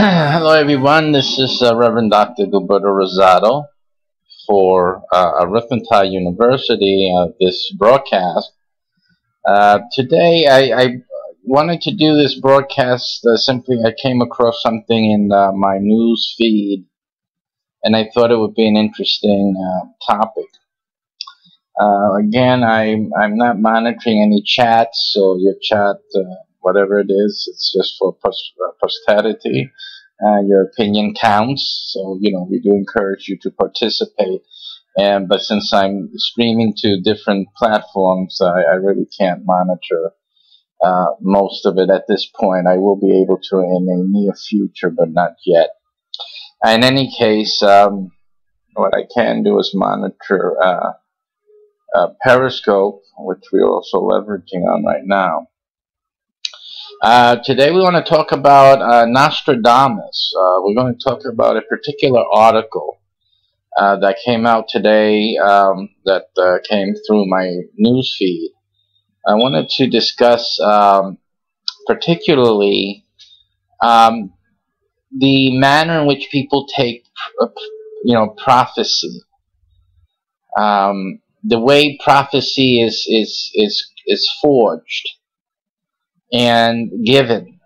Hello, everyone. This is Reverend Dr. Gilberto Rosado for Arithmetic University. This broadcast today, I wanted to do this broadcast simply. I came across something in my news feed, and I thought it would be an interesting topic. Again, I'm not monitoring any chats, so your chat, whatever it is, it's just for posterity. Your opinion counts, so we do encourage you to participate. But since I'm streaming to different platforms, I really can't monitor most of it at this point. I will be able to in the near future, but not yet. In any case, what I can do is monitor Periscope, which we're also leveraging on right now. Today we want to talk about Nostradamus. We're going to talk about a particular article that came out today that came through my news feed. I wanted to discuss particularly the manner in which people take prophecy. The way prophecy is forged and given,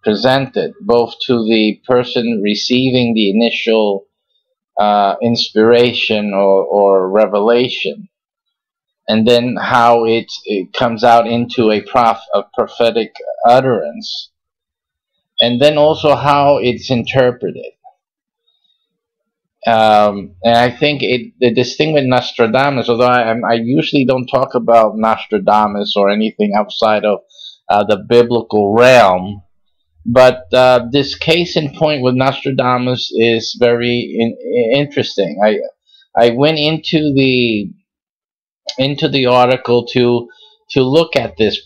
presented, both to the person receiving the initial inspiration or revelation, and then how it comes out into a prophetic utterance, and then also how it's interpreted. And I think this thing with Nostradamus, although I usually don't talk about Nostradamus or anything outside of the biblical realm, but this case in point with Nostradamus is very interesting. I went into the article to look at this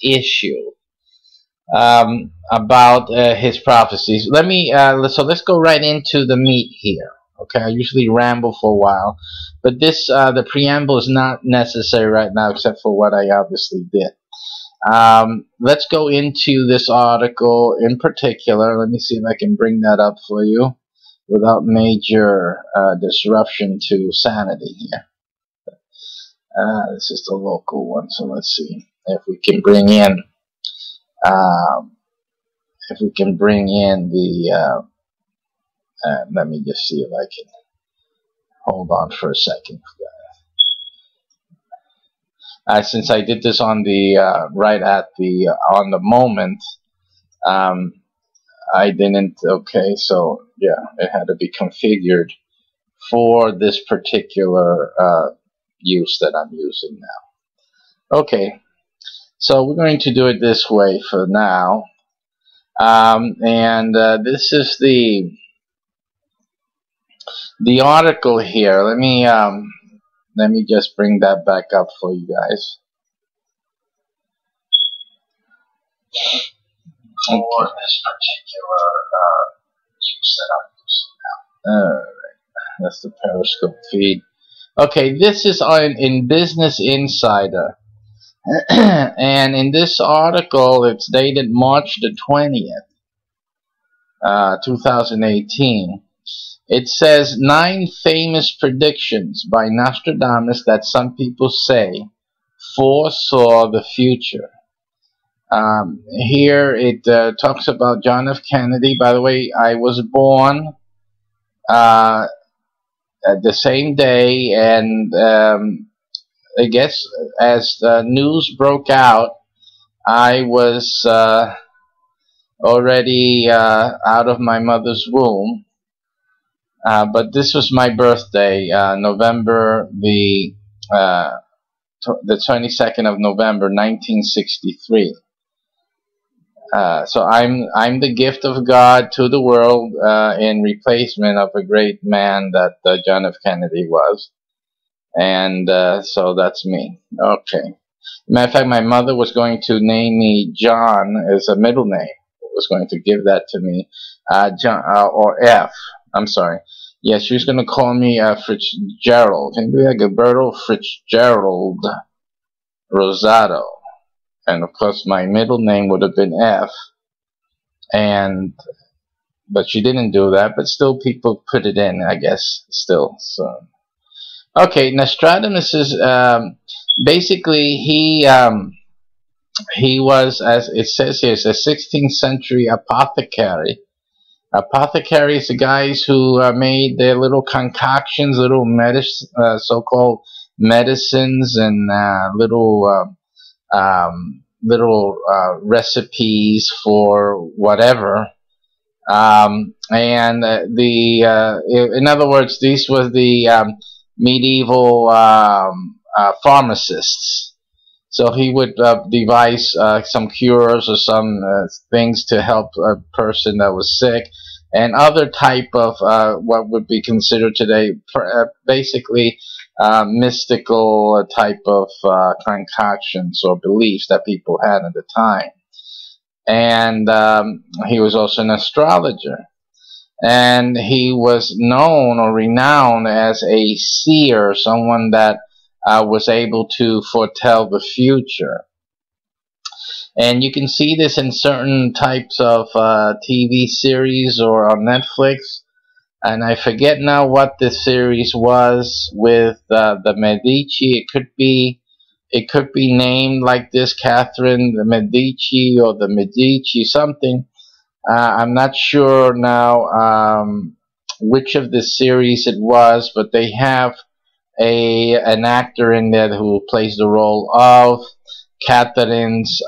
issue about his prophecies. Let's go right into the meat here. Okay, I usually ramble for a while, but the preamble is not necessary right now, except for what I obviously did. Let's go into this article in particular. Let me see if I can bring that up for you without major disruption to sanity here. This is the local one, so let's see if we can bring in the let me just see if I can hold on for a second. Since I did this on the on the moment, I didn't. Okay, so yeah, it had to be configured for this particular use that I'm using now. Okay, so we're going to do it this way for now, and this is the article here. Let me just bring that back up for you guys. For this particular use that I'm using now. Alright, that's the Periscope feed. Okay, this is in Business Insider. And in this article, it's dated March the 20th, 2018. It says 9 famous predictions by Nostradamus that some people say foresaw the future. Here it talks about John F. Kennedy. By the way, I was born at the same day, and I guess as the news broke out, I was already out of my mother's womb. But this was my birthday, November the 22nd of November, 1963. So I'm the gift of God to the world in replacement of a great man that John F. Kennedy was, and so that's me. Okay. Matter of fact, my mother was going to name me John as a middle name. Was going to give that to me, John or F. I'm sorry. Yeah, she was going to call me Fitzgerald. Can you be like Gilberto Fitzgerald Rosado? And of course, my middle name would have been F. and but she didn't do that. But still, people put it in, I guess. Still, so okay. Nostradamus is basically he was, as it says here, a 16th century apothecary. Apothecaries are guys who made their little concoctions, little so-called medicines, and little recipes for whatever. And in other words, these were the medieval pharmacists. So he would devise some cures or some things to help a person that was sick, and other type of what would be considered today basically mystical type of concoctions or beliefs that people had at the time. And he was also an astrologer, and he was known or renowned as a seer, someone that was able to foretell the future. And you can see this in certain types of TV series or on Netflix. And I forget now what the series was with the Medici. It could be named like this, Catherine the Medici or the Medici something. I'm not sure now which of the series it was, but they have an actor in there who plays the role of Catherine's,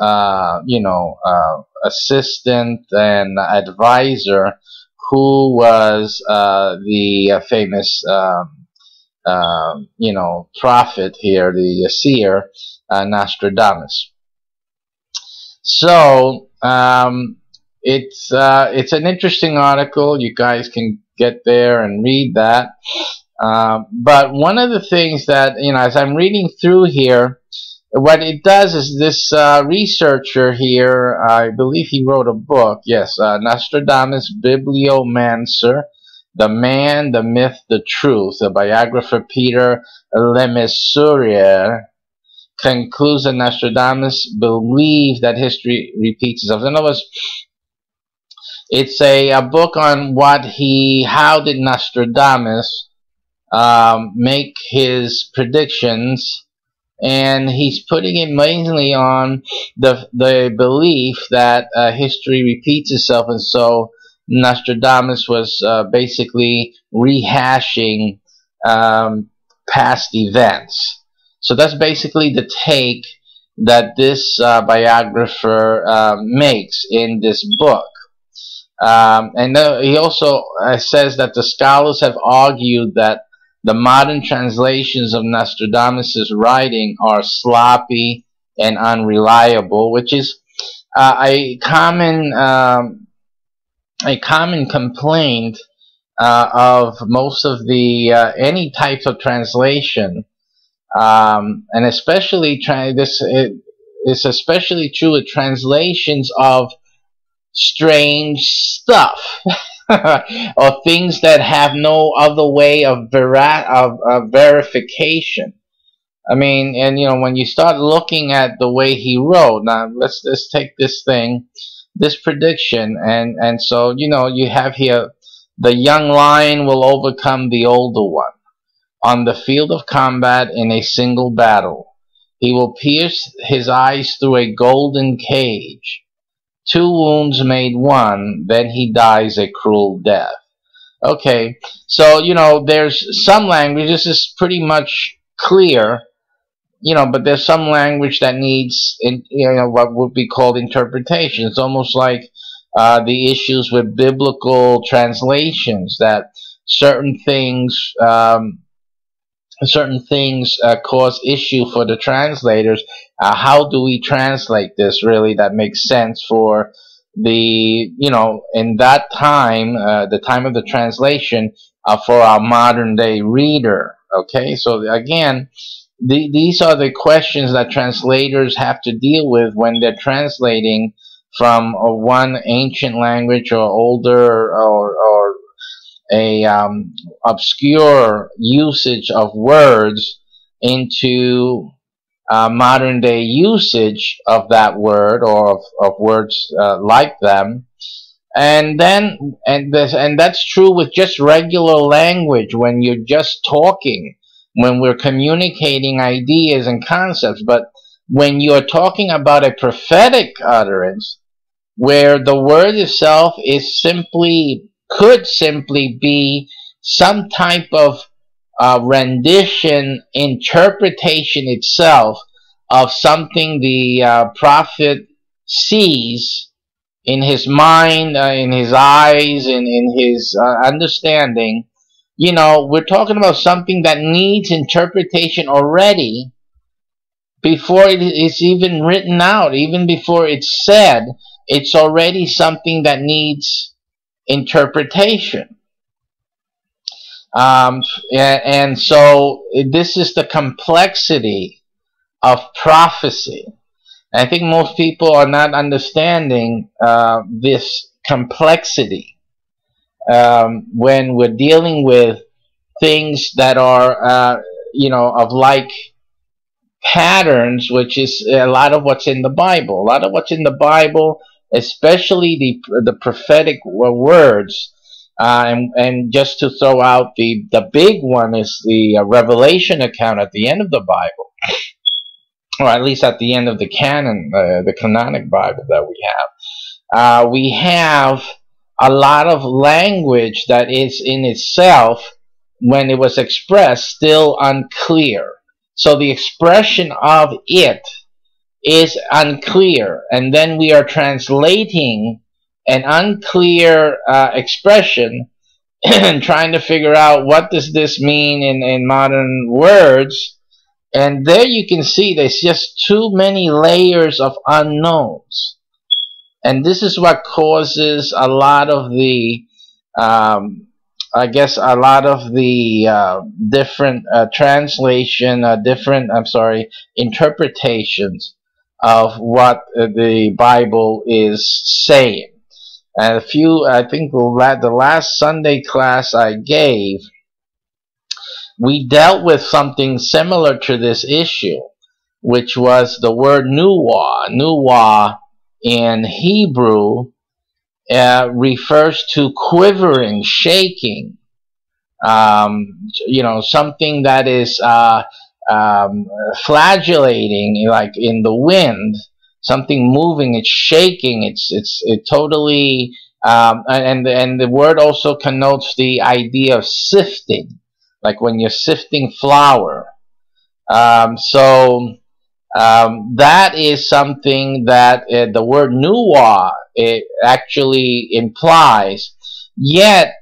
assistant and advisor, who was the famous, prophet here, the seer, Nostradamus. So it's an interesting article. You guys can get there and read that. But one of the things that, as I'm reading through here, what it does is this researcher here, I believe he wrote a book, yes, Nostradamus Bibliomancer, The Man, the Myth, the Truth. The biographer Peter Lemessurier concludes that Nostradamus believed that history repeats itself. In other words, it's a book on how did Nostradamus make his predictions, and he's putting it mainly on the belief that history repeats itself, and so Nostradamus was basically rehashing past events. So that's basically the take that this biographer makes in this book. And he also says that the scholars have argued that the modern translations of Nostradamus' writing are sloppy and unreliable, which is a common complaint of most of the any types of translation, and especially it's especially true with translations of strange stuff or things that have no other way of verification. I mean, and when you start looking at the way he wrote, now let's take this thing, this prediction, and so you have here, the young lion will overcome the older one on the field of combat in a single battle. He will pierce his eyes through a golden cage. 2 wounds made 1, then he dies a cruel death. Okay, so there's some language, this is pretty much clear, but there's some language that needs what would be called interpretation. It's almost like the issues with biblical translations, that certain things cause issue for the translators. How do we translate this really that makes sense for the, in that time, the time of the translation, for our modern day reader? Okay, so again, these are the questions that translators have to deal with when they're translating from one ancient language or older or a obscure usage of words into modern day usage of that word or of words like them. And that's true with just regular language when you're just talking, when we're communicating ideas and concepts. But when you're talking about a prophetic utterance, where the word itself is could simply be some type of rendition, interpretation itself of something the prophet sees in his mind, in his eyes, in his understanding. We're talking about something that needs interpretation already before it's even written out, even before it's said. It's already something that needs interpretation. And so this is the complexity of prophecy. I think most people are not understanding this complexity when we're dealing with things that are, of like patterns, which is a lot of what's in the Bible. A lot of what's in the Bible, especially the prophetic words. And just to throw out the big one is the Revelation account at the end of the Bible, or at least at the end of the canon, the canonic Bible that we have. We have a lot of language that is in itself, when it was expressed, still unclear. So the expression of it is unclear, and then we are translating an unclear expression and trying to figure out what does this mean in modern words. And there you can see there's just too many layers of unknowns. And this is what causes a lot of the, I guess, a lot of the different interpretations of what the Bible is saying. And I think the last Sunday class I gave, we dealt with something similar to this issue, which was the word nuwah. Nuwah in Hebrew refers to quivering, shaking, something that is flagellating, like in the wind. Something moving, it's shaking, it totally, and the word also connotes the idea of sifting, like when you're sifting flour. So that is something that the word nuwah it actually implies. Yet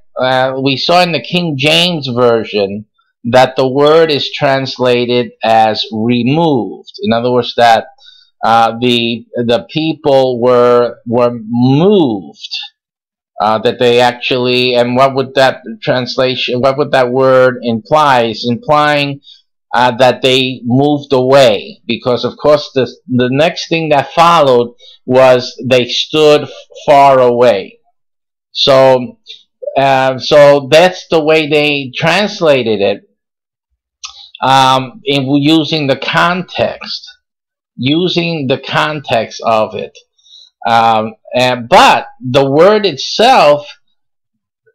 we saw in the King James Version that the word is translated as removed. In other words, that the people were moved, that they actually, and what would that word imply? It's implying that they moved away, because of course the next thing that followed was they stood far away. So that's the way they translated it, using the context. Using the context of it. But the word itself,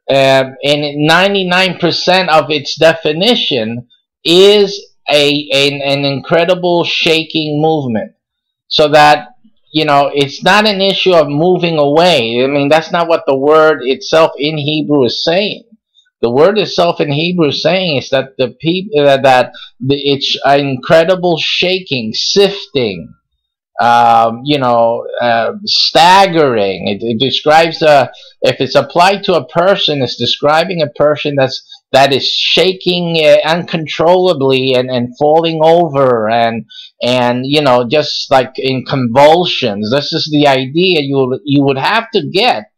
in 99% of its definition, is an incredible shaking movement. So that, it's not an issue of moving away. I mean, that's not what the word itself in Hebrew is saying. The word itself in Hebrew is saying is that it's an incredible shaking, sifting, staggering. It describes if it's applied to a person, it's describing a person that is shaking uncontrollably and falling over and just like in convulsions. This is the idea you would have to get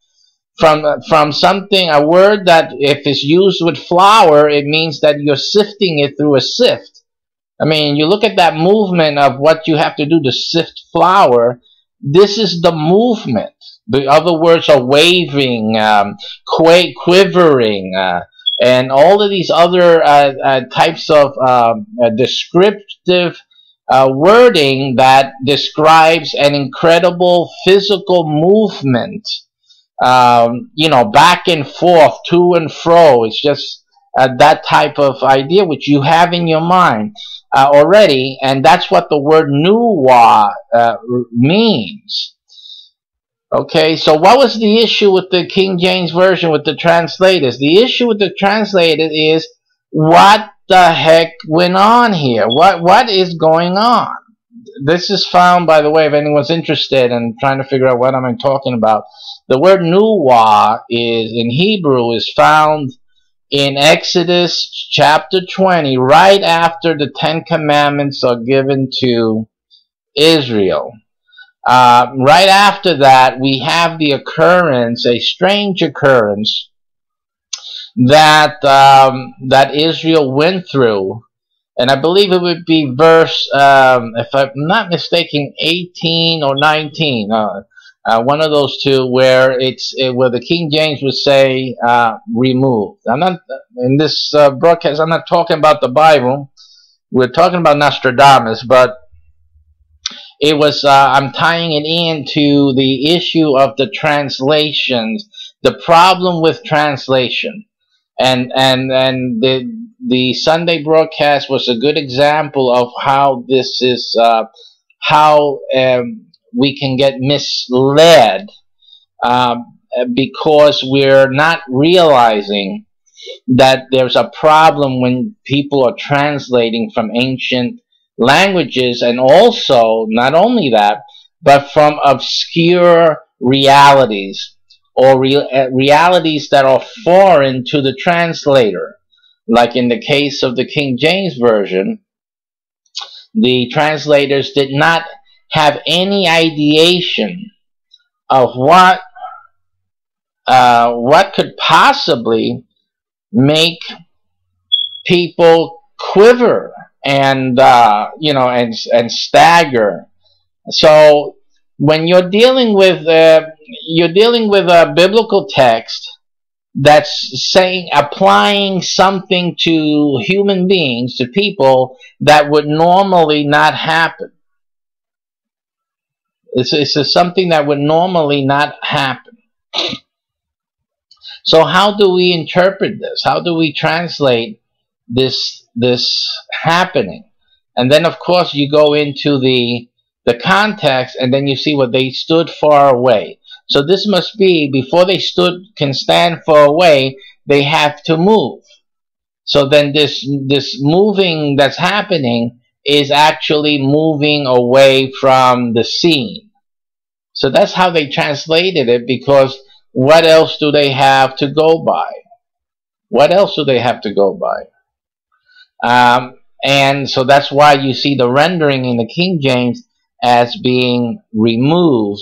from something, a word that if it's used with flour, it means that you're sifting it through a sift. I mean, you look at that movement of what you have to do to sift flour. This is the movement. The other words are waving, quivering, and all of these other types of descriptive wording that describes an incredible physical movement you know, back and forth, to and fro. It's just that type of idea which you have in your mind already, and that's what the word nuwa means. Okay, so what was the issue with the King James Version with the translators? The issue with the translators is, what the heck went on here? What is going on? This is found, by the way, if anyone's interested in trying to figure out what I'm talking about. The word nuwa is, in Hebrew, is found in Exodus chapter 20, right after the 10 Commandments are given to Israel. Right after that, we have the occurrence, a strange occurrence, that that Israel went through, and I believe it would be verse, if I'm not mistaken, 18 or 19, one of those two, where where the King James would say removed. I'm not in this broadcast. I'm not talking about the Bible. We're talking about Nostradamus, but it was, I'm tying it into the issue of the translations, the problem with translation. And the Sunday broadcast was a good example of how this is, how we can get misled because we're not realizing that there's a problem when people are translating from ancient languages, and also, not only that, but from obscure realities, or realities that are foreign to the translator. Like in the case of the King James Version, the translators did not have any ideation of what could possibly make people quiver and you know, and stagger. So when you're dealing with a biblical text that's applying something to human beings, to people, that would normally not happen. It's something that would normally not happen. So how do we interpret this? How do we translate this happening? And then, of course, you go into the context, and then you see what they stood far away. So this must be, before they can stand far away, they have to move. So then this moving that's happening is actually moving away from the scene. So that's how they translated it, because what else do they have to go by? What else do they have to go by? And so that's why you see the rendering in the King James as being removed,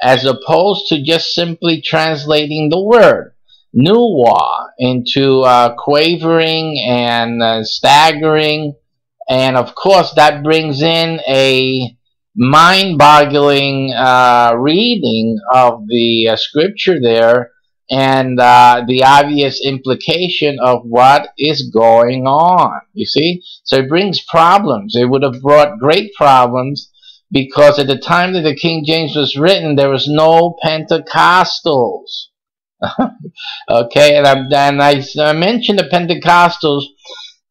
as opposed to just simply translating the word nuwa into quavering and staggering. And of course that brings in a mind-boggling reading of the scripture there, and the obvious implication of what is going on, you see. So it brings problems. It would have brought great problems, because at the time that the King James was written, there was no Pentecostals. Okay, and I mentioned the Pentecostals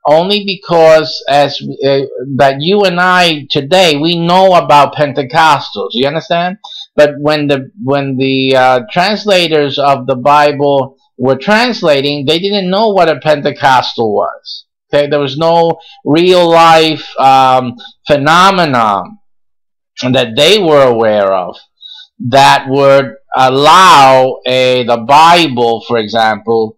only because that you and I today, we know about Pentecostals. You understand? But when the translators of the Bible were translating, they didn't know what a Pentecostal was. Okay, there was no real life phenomenon that they were aware of that would allow the Bible, for example,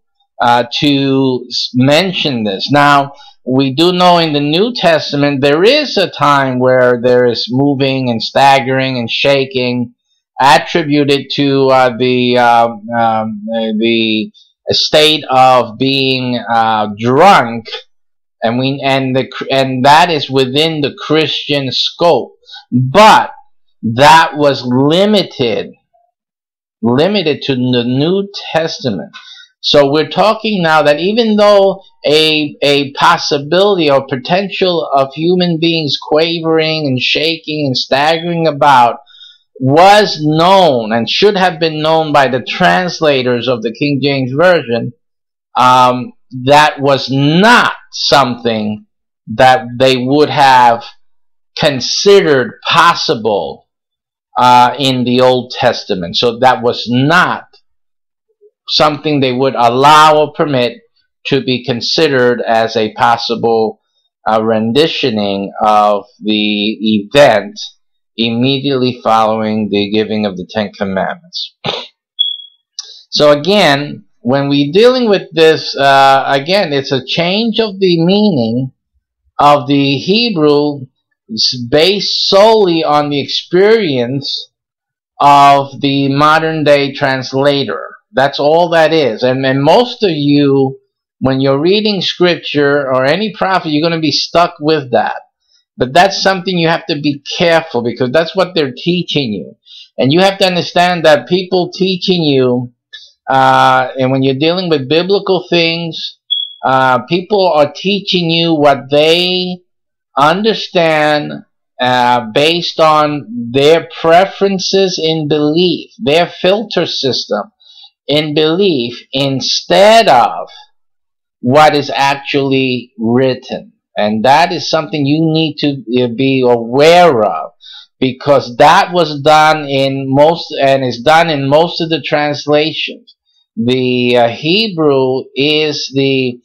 to mention this. Now, we do know in the New Testament there is a time where there is moving and staggering and shaking, attributed to the state of being drunk, and that is within the Christian scope. But that was limited to the New Testament. So we're talking now that even though a possibility or potential of human beings quavering and shaking and staggering about was known and should have been known by the translators of the King James Version, that was not something that they would have considered possible in the Old Testament. So that was not something they would allow or permit to be considered as a possible renditioning of the event immediately following the giving of the Ten Commandments. So again, when we're dealing with this, again, it's a change of the meaning of the Hebrew based solely on the experience of the modern day translator. That's all that is. And most of you, when you're reading scripture or any prophet, you're going to be stuck with that. But that's something you have to be careful, because that's what they're teaching you. And you have to understand that people teaching you, and when you're dealing with biblical things, people are teaching you what they understand based on their preferences in belief, their filter system in belief, instead of what is actually written. And that is something you need to be aware of, because that was done in most, and is done in most of the translations. The Hebrew is the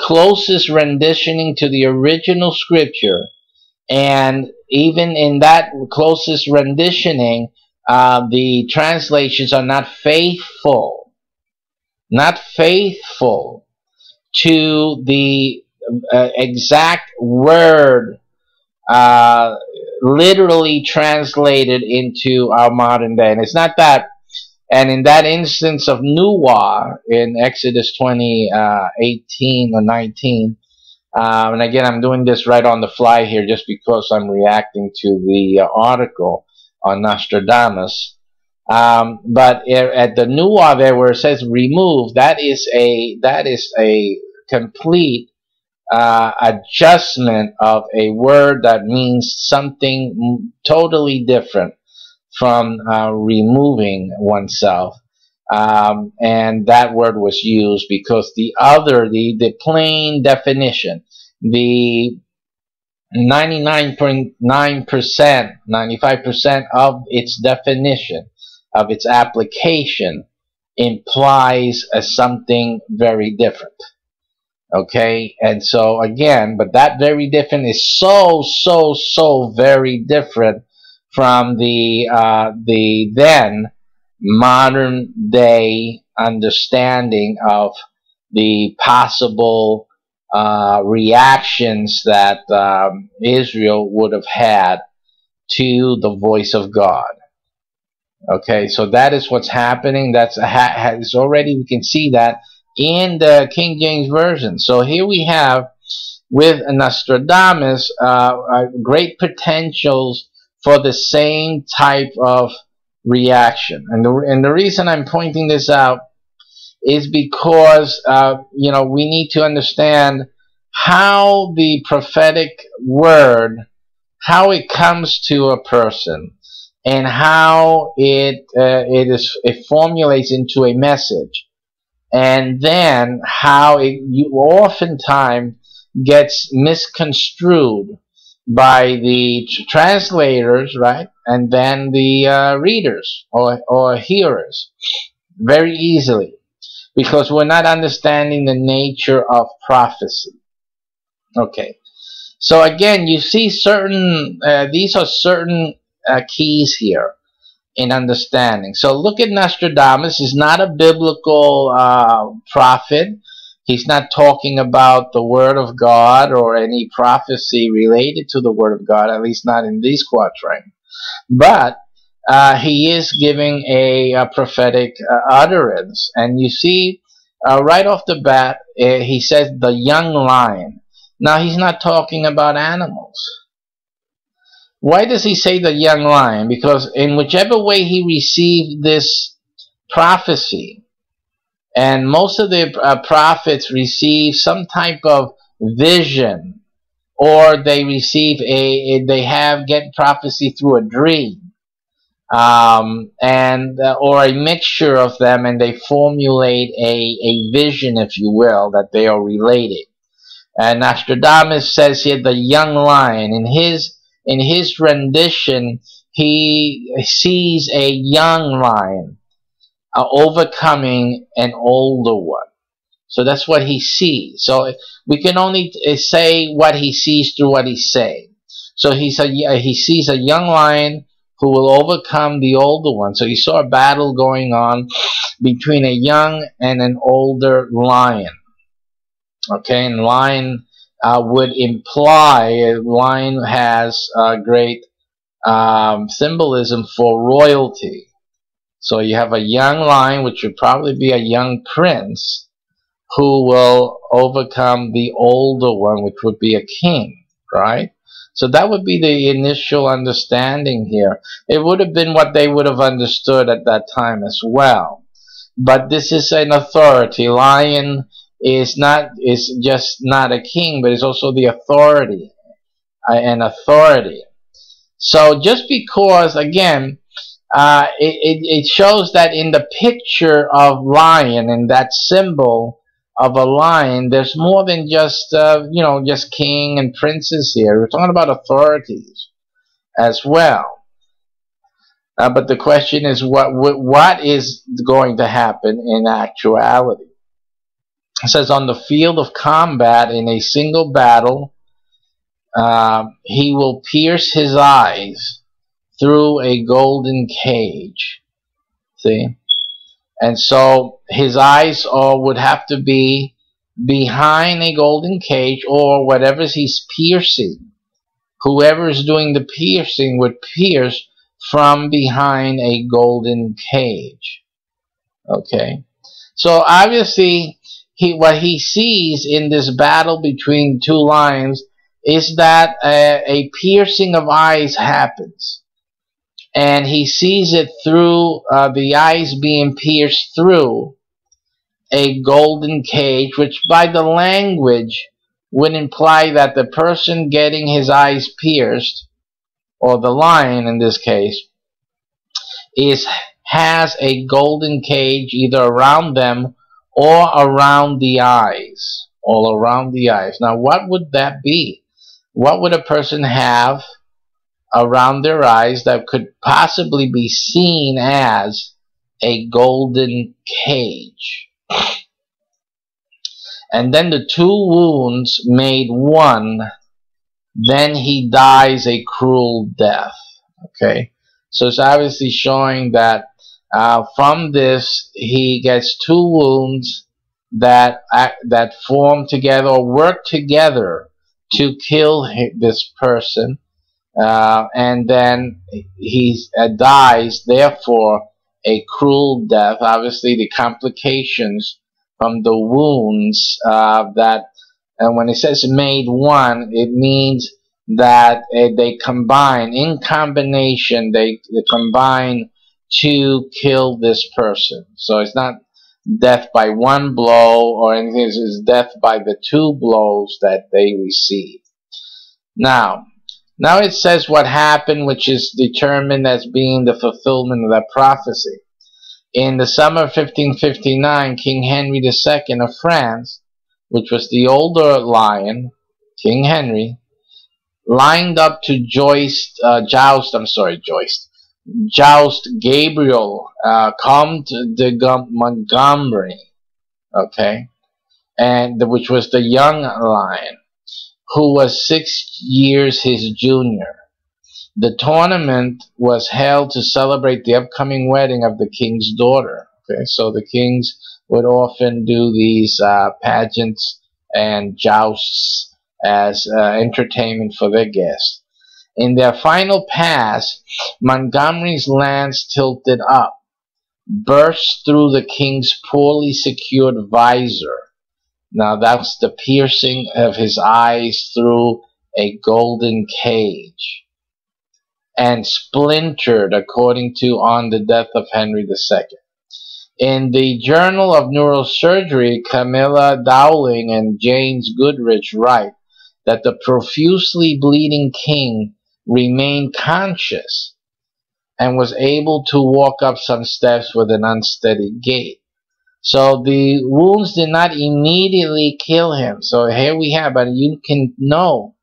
closest renditioning to the original scripture, and even in that closest renditioning, the translations are not faithful to the exact word literally translated into our modern day. And it's not that. And in that instance of Nuah in Exodus 20:18 or 19, and again, I'm doing this right on the fly here just because I'm reacting to the article on Nostradamus. But at the Nuah there, where it says remove, that is a complete adjustment of a word that means something totally different from removing oneself. And that word was used because the plain definition, the 99.9%, 95% of its definition, of its application, implies something very different. Okay, and so again, but that very different is so very different from the then modern day understanding of the possible reactions that Israel would have had to the voice of God. Okay, so that is what's happening. That's already, we can see that in the King James Version. So here we have with Nostradamus great potentials for the same type of reaction. And the reason I'm pointing this out is because you know, we need to understand how the prophetic word, how it comes to a person, and how it formulates into a message, and then how it oftentimes gets misconstrued by the translators, right, and then the readers or hearers very easily, because we're not understanding the nature of prophecy. Okay, so again, you see certain these are certain keys here in understanding. So look at Nostradamus. He's not a biblical prophet. He's not talking about the Word of God or any prophecy related to the Word of God, at least not in these quatrains. But he is giving a prophetic utterance. And you see, right off the bat, he says the young lion. Now, he's not talking about animals. Why does he say the young lion? Because in whichever way he received this prophecy, and most of the prophets receive some type of vision, or they receive get prophecy through a dream. and or a mixture of them, and they formulate a vision, if you will, that they are related. And Nostradamus says here the young lion. In his rendition, he sees a young lion overcoming an older one. So that's what he sees. So we can only say what he sees through what he's saying. So he sees a young lion who will overcome the older one. So he saw a battle going on between a young and an older lion. Okay, and lion would imply, lion has great symbolism for royalty. So you have a young lion, which would probably be a young prince, who will overcome the older one, which would be a king, right? So that would be the initial understanding here. It would have been what they would have understood at that time as well. But this is an authority. Lion is just not a king, but is also the authority, an authority. So just because, again, it shows that in the picture of lion and that symbol of a lion, there's more than just just king and princes here. We're talking about authorities as well. But the question is, what is going to happen in actuality? It says, on the field of combat, in a single battle, he will pierce his eyes through a golden cage. See? And so his eyes would have to be behind a golden cage, or whatever he's piercing. Whoever is doing the piercing would pierce from behind a golden cage. Okay? So obviously, what he sees in this battle between two lions is that a piercing of eyes happens. And he sees it through the eyes being pierced through a golden cage, which by the language would imply that the person getting his eyes pierced, or the lion in this case, has a golden cage either around them or around the eyes. All around the eyes. Now what would that be? What would a person have around their eyes that could possibly be seen as a golden cage? And then the two wounds made one, then he dies a cruel death. Okay, so it's obviously showing that from this he gets two wounds that form together or work together to kill this person. And then he dies, therefore, a cruel death. Obviously, the complications from the wounds and when it says made one, it means that they combine, in combination, they combine to kill this person. So it's not death by one blow or anything, it's death by the two blows that they receive. Now it says what happened, which is determined as being the fulfillment of that prophecy. In the summer of 1559, King Henry II of France, which was the older lion, King Henry, lined up to joust Gabriel Comte de Montgomery, okay, and which was the young lion, who was 6 years his junior. The tournament was held to celebrate the upcoming wedding of the king's daughter. Okay, so the kings would often do these pageants and jousts as entertainment for their guests. In their final pass, Montgomery's lance tilted up, burst through the king's poorly secured visor. Now that's the piercing of his eyes through a golden cage, and splintered, according to On the Death of Henry II. In the Journal of Neurosurgery, Camilla Dowling and James Goodrich write that the profusely bleeding king remained conscious and was able to walk up some steps with an unsteady gait. So the wounds did not immediately kill him. So here we have, but you can know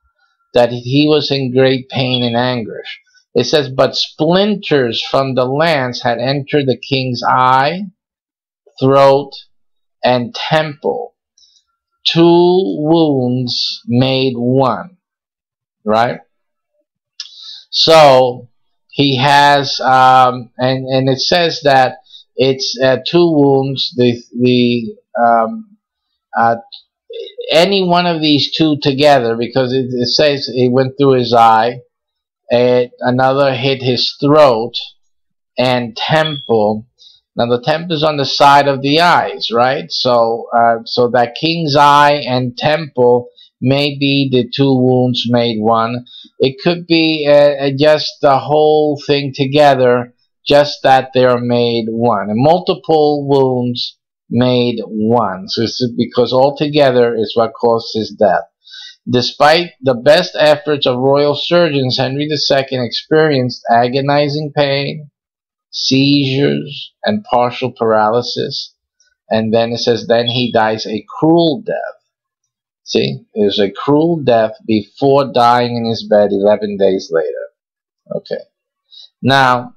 that he was in great pain and anguish. It says, but splinters from the lance had entered the king's eye, throat, and temple. 2 wounds made one, right? So he has, and it says that it's 2 wounds. Any one of these 2 together, because it says it went through his eye, another hit his throat and temple. Now the temple is on the side of the eyes, right? So so that king's eye and temple may be the 2 wounds made one. It could be just the whole thing together, just that they're made one. And multiple wounds made one. So it's because altogether is what caused his death. Despite the best efforts of royal surgeons, Henry II experienced agonizing pain, seizures, and partial paralysis. And then it says, then he dies a cruel death. See, it was a cruel death before dying in his bed 11 days later. Okay. Now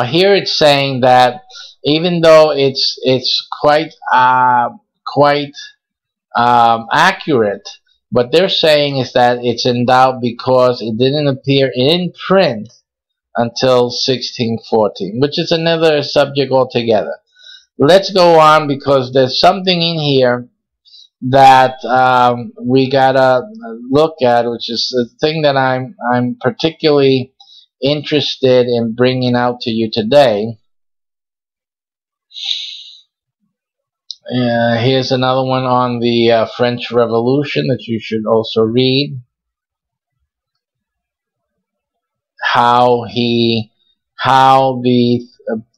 here it's saying that even though it's quite accurate, what they're saying is that it's in doubt because it didn't appear in print until 1614, which is another subject altogether. Let's go on, because there's something in here that we gotta look at, which is the thing that I'm particularly interested in bringing out to you today. Here's another one on the French Revolution that you should also read. How the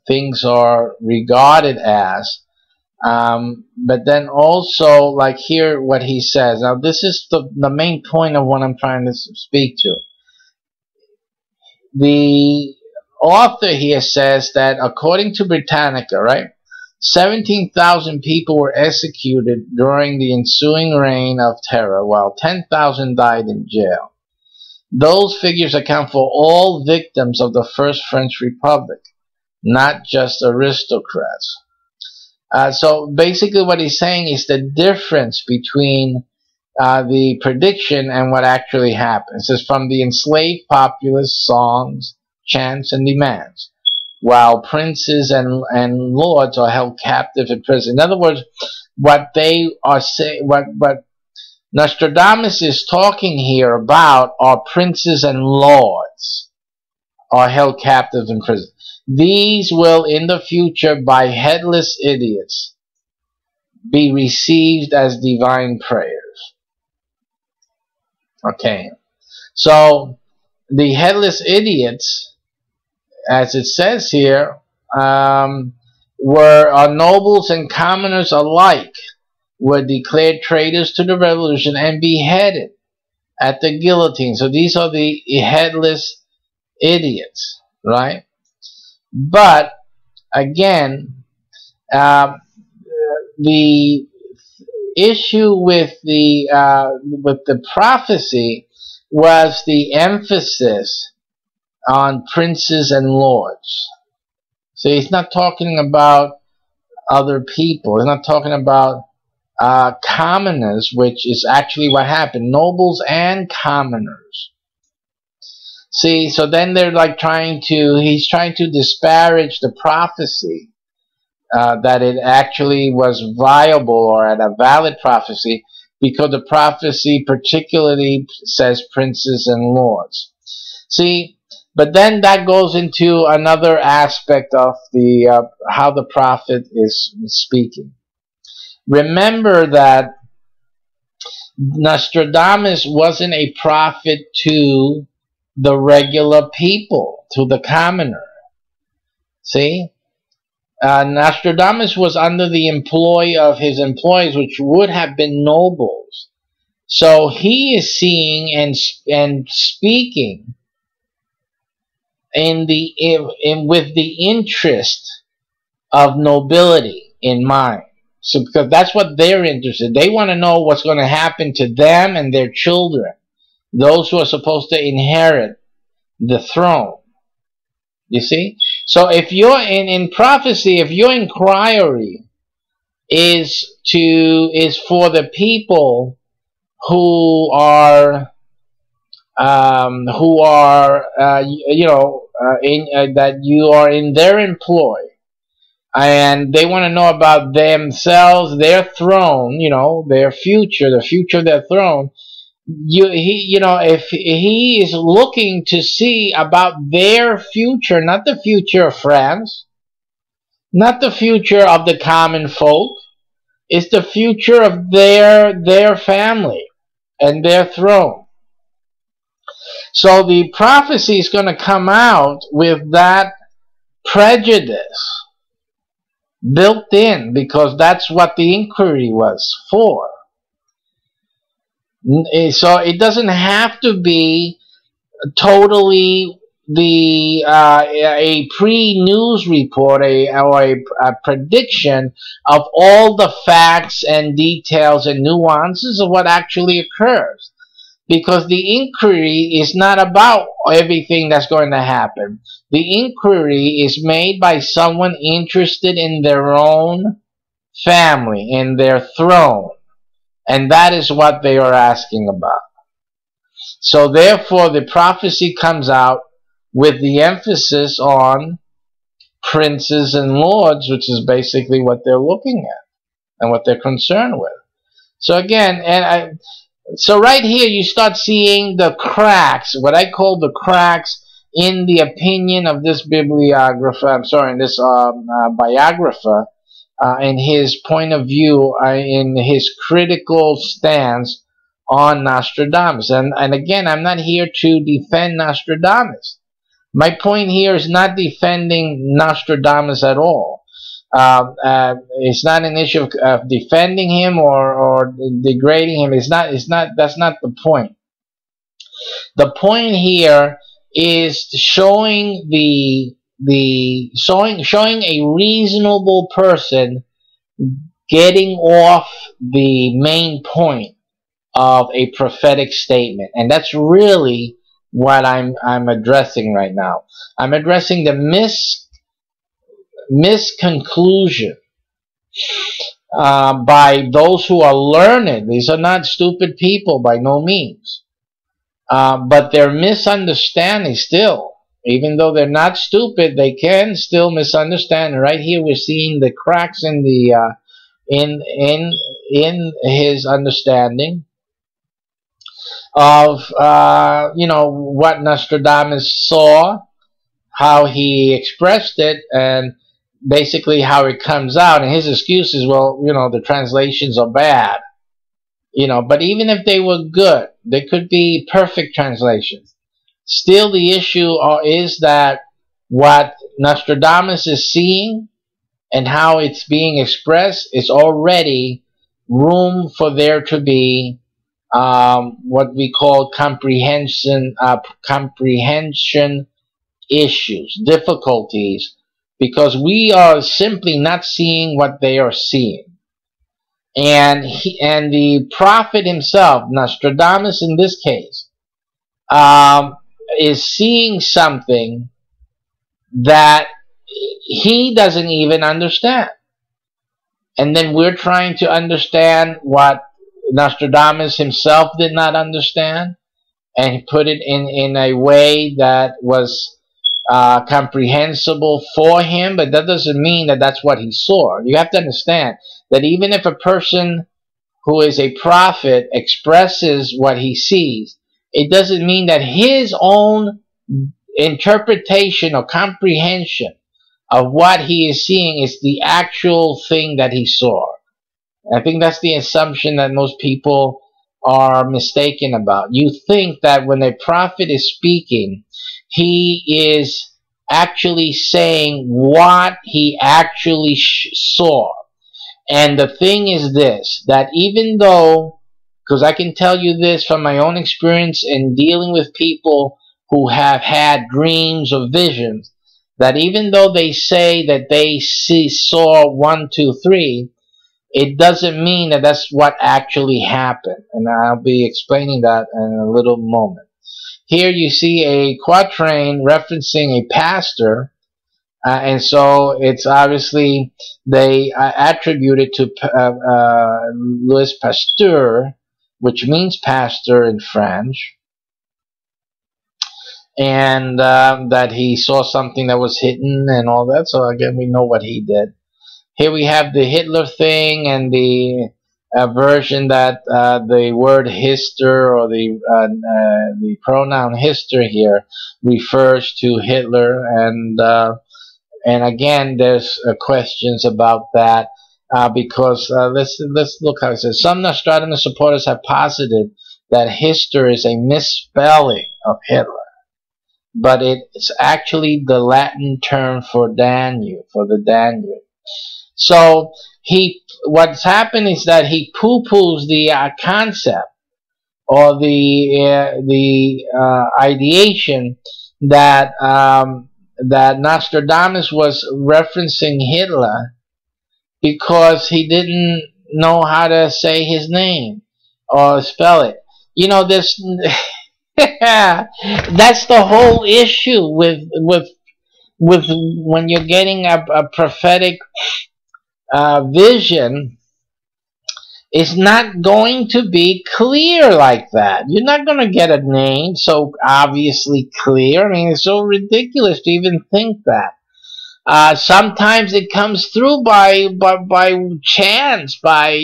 things are regarded as. But then also, like here, what he says. Now, this is the main point of what I'm trying to speak to. The author here says that according to Britannica, right, 17,000 people were executed during the ensuing reign of terror, while 10,000 died in jail. Those figures account for all victims of the First French Republic, not just aristocrats. So basically what he's saying is the difference between the prediction and what actually happened. It says, from the enslaved populace, songs, chants, and demands, while princes and lords are held captive in prison. In other words, what they are saying, what Nostradamus is talking here about are princes and lords are held captive in prison. These will in the future by headless idiots be received as divine prayers. Okay, so the headless idiots, as it says here, were nobles and commoners alike were declared traitors to the revolution and beheaded at the guillotine. So these are the headless idiots, right? But again, the issue with the prophecy was the emphasis on princes and lords. So he's not talking about other people. He's not talking about commoners, which is actually what happened. Nobles and commoners. See, so then they're like he's trying to disparage the prophecy, that it actually was viable or a valid prophecy, because the prophecy particularly says princes and lords. See, but then that goes into another aspect of the how the prophet is speaking. Remember that Nostradamus wasn't a prophet to the regular people, to the commoner. See? Nostradamus was under the employ of his employees, which would have been nobles. So he is seeing and speaking with the interest of nobility in mind. So because that's what they're interested. They want to know what's going to happen to them and their children, those who are supposed to inherit the throne. You see? So if you're in prophecy, if your inquiry is for the people who are that you are in their employ, and they want to know about themselves, their throne, their future, the future of their throne. If he is looking to see about their future, not the future of France, not the future of the common folk, it's the future of their family and their throne. So the prophecy is going to come out with that prejudice built in, because that's what the inquiry was for. So it doesn't have to be totally a pre-news report or a prediction of all the facts and details and nuances of what actually occurs, because the inquiry is not about everything that's going to happen. The inquiry is made by someone interested in their own family, in their throne. And that is what they are asking about. So therefore, the prophecy comes out with the emphasis on princes and lords, which is basically what they're looking at and what they're concerned with. So again, so right here you start seeing the cracks, what I call the cracks in the opinion of this bibliographer, this biographer, in his point of view, in his critical stance on Nostradamus. And again, I'm not here to defend Nostradamus. My point here is not defending Nostradamus at all. It's not an issue of defending him or degrading him. That's not the point. The point here is showing showing a reasonable person getting off the main point of a prophetic statement. And that's really what I'm addressing right now. I'm addressing the misconclusion by those who are learned. These are not stupid people by no means. But they're misunderstanding still. Even though they're not stupid, they can still misunderstand. And right here we're seeing the cracks in the in his understanding of what Nostradamus saw, how he expressed it, and basically how it comes out. And his excuse is, well, the translations are bad. But even if they were good, they could be perfect translations. Still, the issue is that what Nostradamus is seeing and how it's being expressed is already room for there to be what we call comprehension issues, difficulties, because we are simply not seeing what they are seeing. And the prophet himself, Nostradamus in this case, is seeing something that he doesn't even understand. And then we're trying to understand what Nostradamus himself did not understand, and he put it in a way that was comprehensible for him, but that doesn't mean that that's what he saw. You have to understand that even if a person who is a prophet expresses what he sees, it doesn't mean that his own interpretation or comprehension of what he is seeing is the actual thing that he saw. I think that's the assumption that most people are mistaken about. You think that when a prophet is speaking, he is actually saying what he actually saw. And the thing is this, that even though, because I can tell you this from my own experience in dealing with people who have had dreams or visions, that even though they say that they saw 1, 2, 3, it doesn't mean that that's what actually happened. And I'll be explaining that in a little moment. Here you see a quatrain referencing a pastor, and so it's obviously they attribute it to Louis Pasteur, which means pastor in French, and that he saw something that was hidden and all that. So again, we know what he did. Here we have the Hitler thing and the version that the word hister, or the pronoun hister here, refers to Hitler, and again, there's questions about that because let's look how it says. Some Nostradamus supporters have posited that hister is a misspelling of Hitler, but it's actually the Latin term for Danube, for the Danube. So what's happened is that he poo-poos the concept or the ideation that that Nostradamus was referencing Hitler because he didn't know how to say his name or spell it. You know, this that's the whole issue with when you're getting a prophetic vision. It's not going to be clear like that. You're not going to get a name so obviously clear. I mean, it's so ridiculous to even think that. Sometimes it comes through by chance, by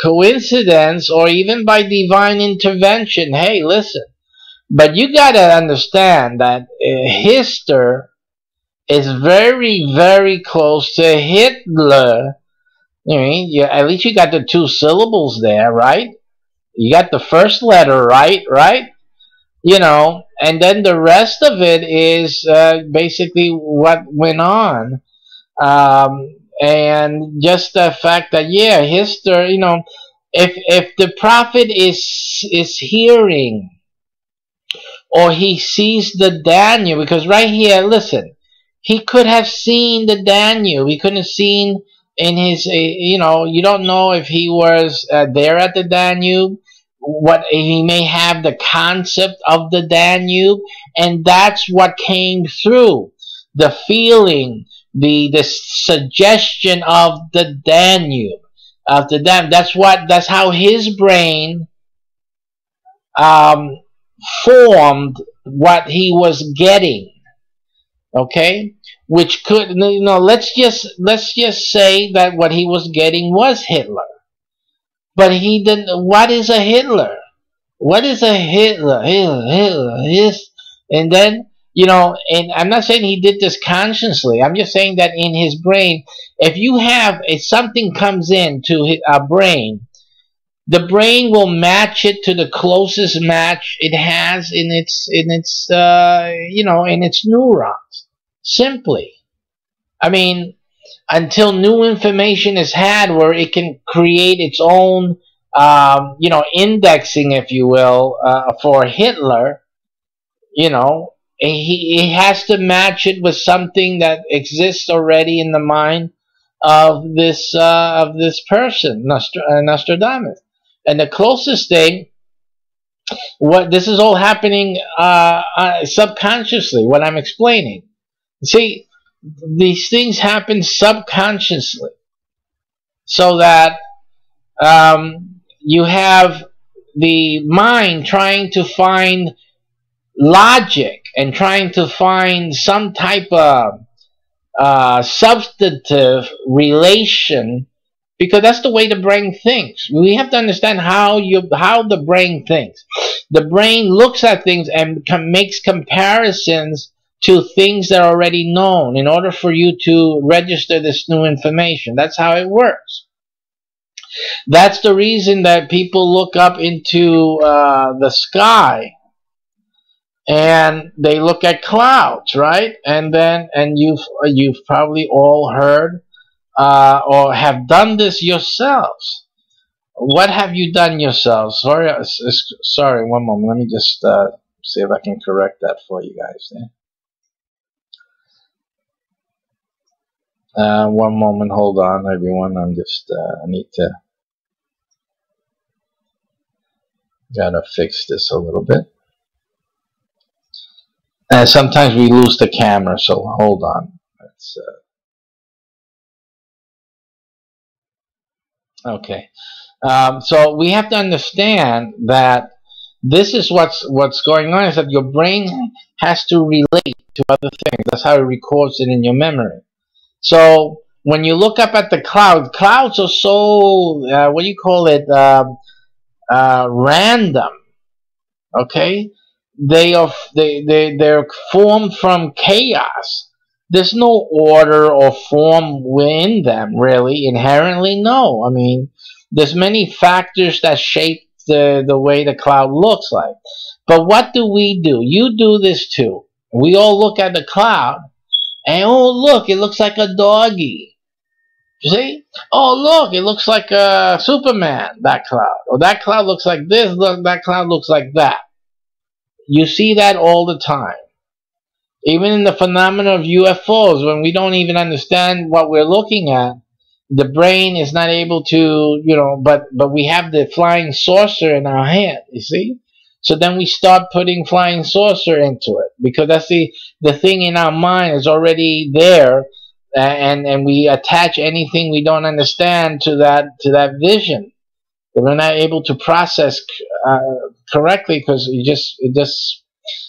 coincidence, or even by divine intervention. Hey, listen. But you got to understand that hister is very, very close to Hitler. I mean, at least you got the 2 syllables there, right? You got the first letter right? You know, and then the rest of it is basically what went on. And just the fact that, yeah, history, you know, if the prophet is hearing, or he sees the Danube, because right here, listen, he could have seen the Danube. He couldn't have seen in his, you know, you don't know if he was there at the Danube. What he may have the concept of the Danube, and that's what came through. The feeling, the suggestion of the Danube, of the Danube. That's how his brain formed what he was getting. Okay, which could, you know, let's just say that what he was getting was Hitler, but he didn't. What is a Hitler? What is a Hitler? Hitler. And then, you know, and I'm not saying he did this consciously. I'm just saying that in his brain, if something comes into a brain, the brain will match it to the closest match it has in its you know, in its neurons. Simply. I mean, until new information is had where it can create its own you know, indexing, if you will, for Hitler, you know, he has to match it with something that exists already in the mind of this person, Nostradamus. And the closest thing, what this is all happening subconsciously, what I'm explaining. See, these things happen subconsciously, so that you have the mind trying to find logic and trying to find some type of substantive relation, because that's the way the brain thinks. We have to understand how the brain thinks. The brain looks at things and makes comparisons to things that are already known in order for you to register this new information. That's how it works. That's the reason that people look up into the sky and they look at clouds, right? And you've probably all heard or have done this yourselves. What have you done yourself? Sorry, sorry. One moment. Let me just see if I can correct that for you guys. One moment. Hold on, everyone. I'm just I need to gotta fix this a little bit. Sometimes we lose the camera, so hold on. Let's, okay. So we have to understand that this is what's going on, is that your brain has to relate to other things. That's how it records it in your memory. So when you look up at the clouds are so what do you call it? Random. Okay, they're formed from chaos. There's no order or form within them, really, inherently. No, I mean, there's many factors that shape the way the cloud looks like. But what do? You do this too. We all look at the cloud, and oh look, it looks like a doggy. You see? Oh look, it looks like a Superman, that cloud. Or that cloud looks like this, look, that cloud looks like that. You see that all the time. Even in the phenomena of UFOs, when we don't even understand what we're looking at, the brain is not able to, but we have the flying saucer in our hand, you see? So then we start putting flying saucer into it, because that's the thing in our mind is already there, and we attach anything we don't understand to that vision. We're not able to process correctly, because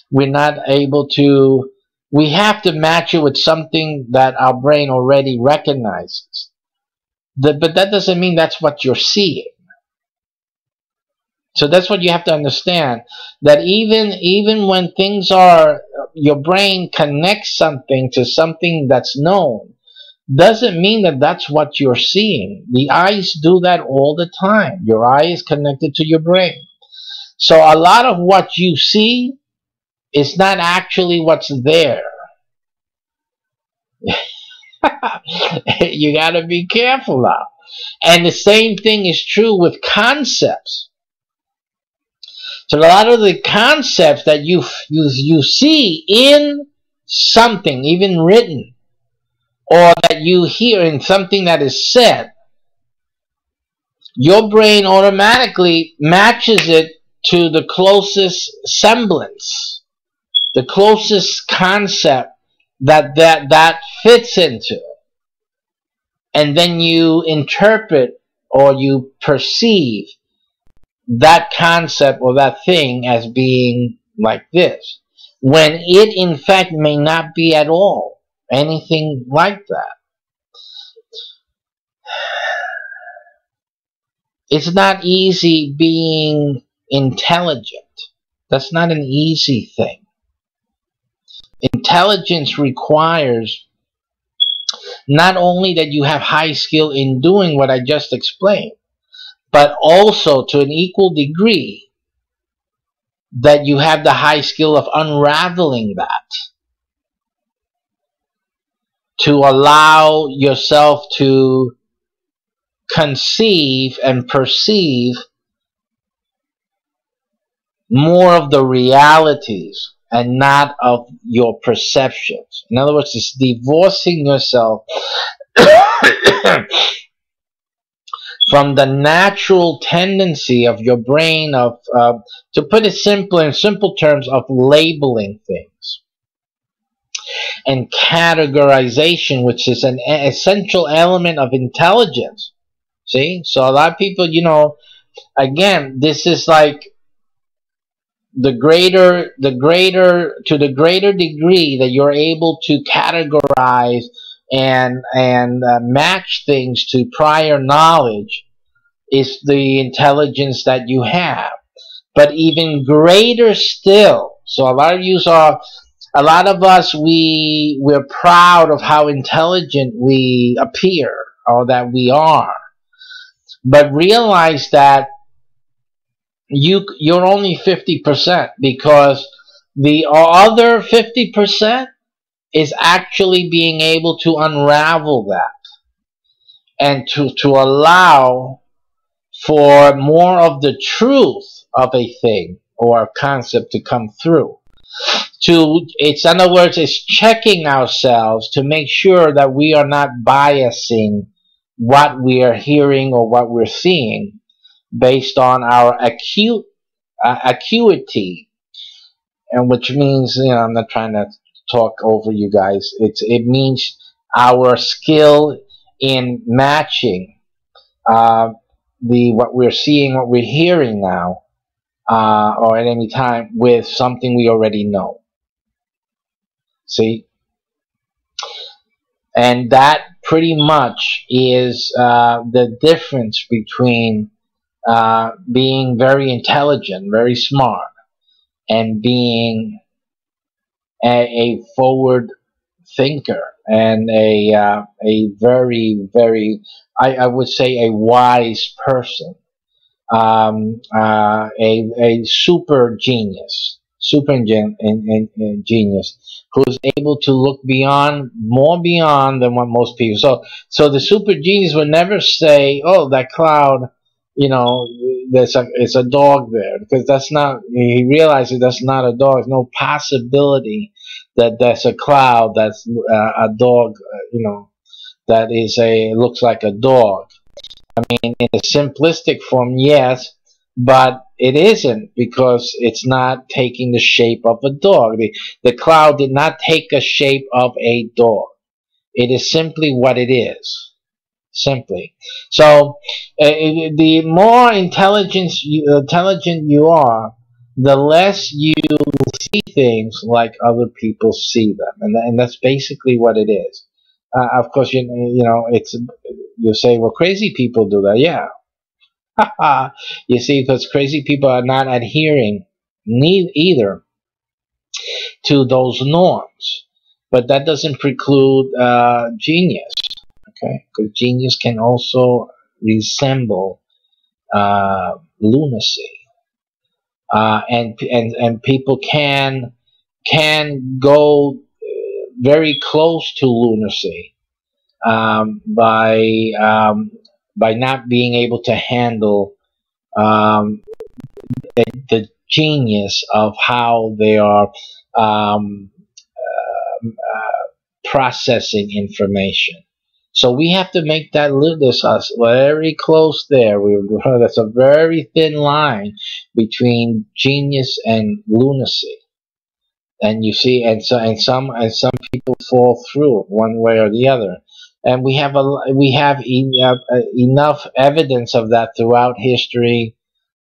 we're not able to. We have to match it with something that our brain already recognizes. But that doesn't mean that's what you're seeing. So that's what you have to understand. That even when things are, your brain connects something to something that's known, doesn't mean that that's what you're seeing. The eyes do that all the time. Your eye is connected to your brain. So a lot of what you see is not actually what's there. You got to be careful now. And the same thing is true with concepts. So a lot of the concepts that you see in something, even written, or that you hear in something that is said, your brain automatically matches it to the closest semblance, the closest concept that fits into. And then you interpret or you perceive that concept or that thing as being like this, when it in fact may not be at all anything like that. It's not easy being intelligent. That's not an easy thing. Intelligence requires not only that you have high skill in doing what I just explained, but also to an equal degree that you have the high skill of unraveling that, to allow yourself to conceive and perceive more of the realities and not of your perceptions. In other words, it's divorcing yourself from the natural tendency of your brain of, to put it in simple terms, of labeling things and categorization, which is an essential element of intelligence. See? So a lot of people, again, this is like to the greater degree that you're able to categorize and match things to prior knowledge is the intelligence that you have. But even greater still, so a lot of us, we're proud of how intelligent we appear or that we are. But realize that you're only 50%, because the other 50% is actually being able to unravel that and to allow for more of the truth of a thing or a concept to come through. It's, in other words, it's checking ourselves to make sure that we are not biasing what we are hearing or what we're seeing based on our acuity, and which means, I'm not trying to talk over you guys. It means our skill in matching what we're seeing, what we're hearing now, or at any time, with something we already know. See? And that pretty much is the difference between being very intelligent, very smart, and being a forward thinker and a very, very, I would say, a wise person, a super genius, genius, who's able to look more beyond than what most people. So the super genius would never say, "Oh, that cloud, it's a dog there," because that's not. He realizes that's not a dog. There's no possibility that that's a cloud. That's a dog. That looks like a dog. I mean, in a simplistic form, yes, but it isn't, because it's not taking the shape of a dog. The cloud did not take a shape of a dog. It is simply what it is. Simply. So, the more intelligent you are, the less you see things like other people see them, and that's basically what it is. Of course, you say, well, crazy people do that. Yeah. You see, because crazy people are not adhering either to those norms. But that doesn't preclude genius. Okay? Because genius can also resemble lunacy. And people can go very close to lunacy by not being able to handle the genius of how they are processing information. So we have to make that us very close there. That's a very thin line between genius and lunacy. And you see, and some people fall through one way or the other. And we have enough evidence of that throughout history.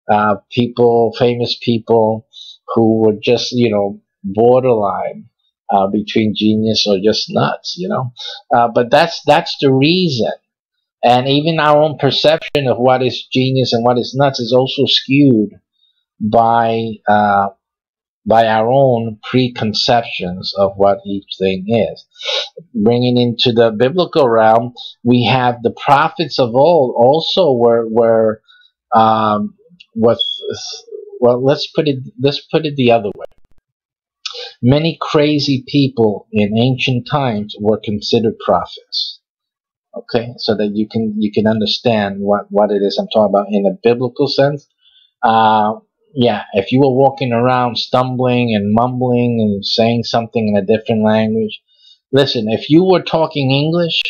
Famous people who were just, borderline between genius or just nuts, But that's the reason. And even our own perception of what is genius and what is nuts is also skewed by our own preconceptions of what each thing is. Bringing into the biblical realm, we have the prophets of old also were let's put it the other way. Many crazy people in ancient times were considered prophets. Okay, so that you can understand what it is I'm talking about in a biblical sense. Yeah, if you were walking around stumbling and mumbling and saying something in a different language, listen, if you were talking English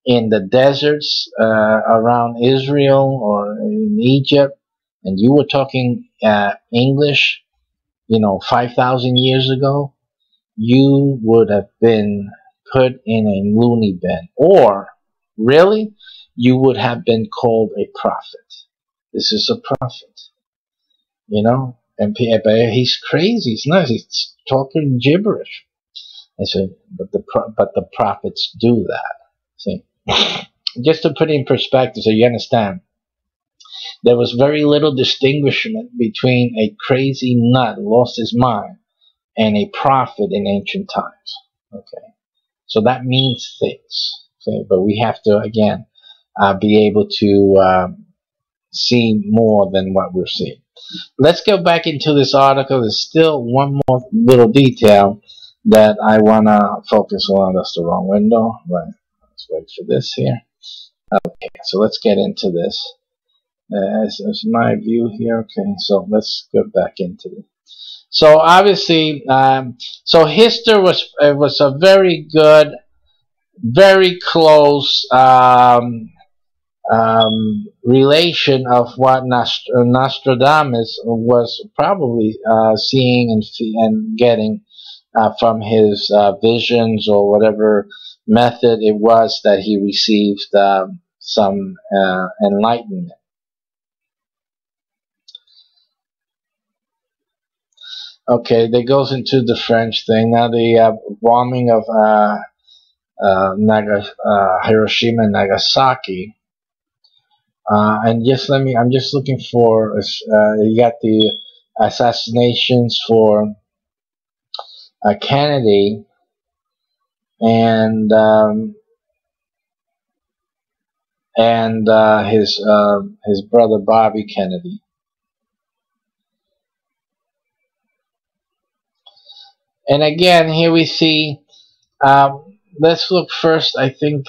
in the deserts around Israel or in Egypt, and you were talking English, 5,000 years ago, you would have been put in a loony bin. Or, really, you would have been called a prophet. This is a prophet. And he's crazy. He's nuts. He's talking gibberish. I said, but the prophets do that. See, just to put it in perspective, so you understand, there was very little distinguishment between a crazy nut who lost his mind and a prophet in ancient times. Okay, so that means things. Okay, but we have to again be able to see more than what we're seeing. Let's go back into this article. There's still one more little detail that I want to focus on. That's the wrong window. Right. Let's wait for this here. Okay, so let's get into this. as my view here. Okay, so let's go back into it. So obviously, so Hister was a very good, very close relation of what Nostradamus was probably seeing and getting from his visions or whatever method it was that he received some enlightenment. Okay, that goes into the French thing. Now the bombing of Hiroshima and Nagasaki. And just I'm just looking for, you got the assassinations for Kennedy and his brother Bobby Kennedy. And again, here we see, let's look first, I think,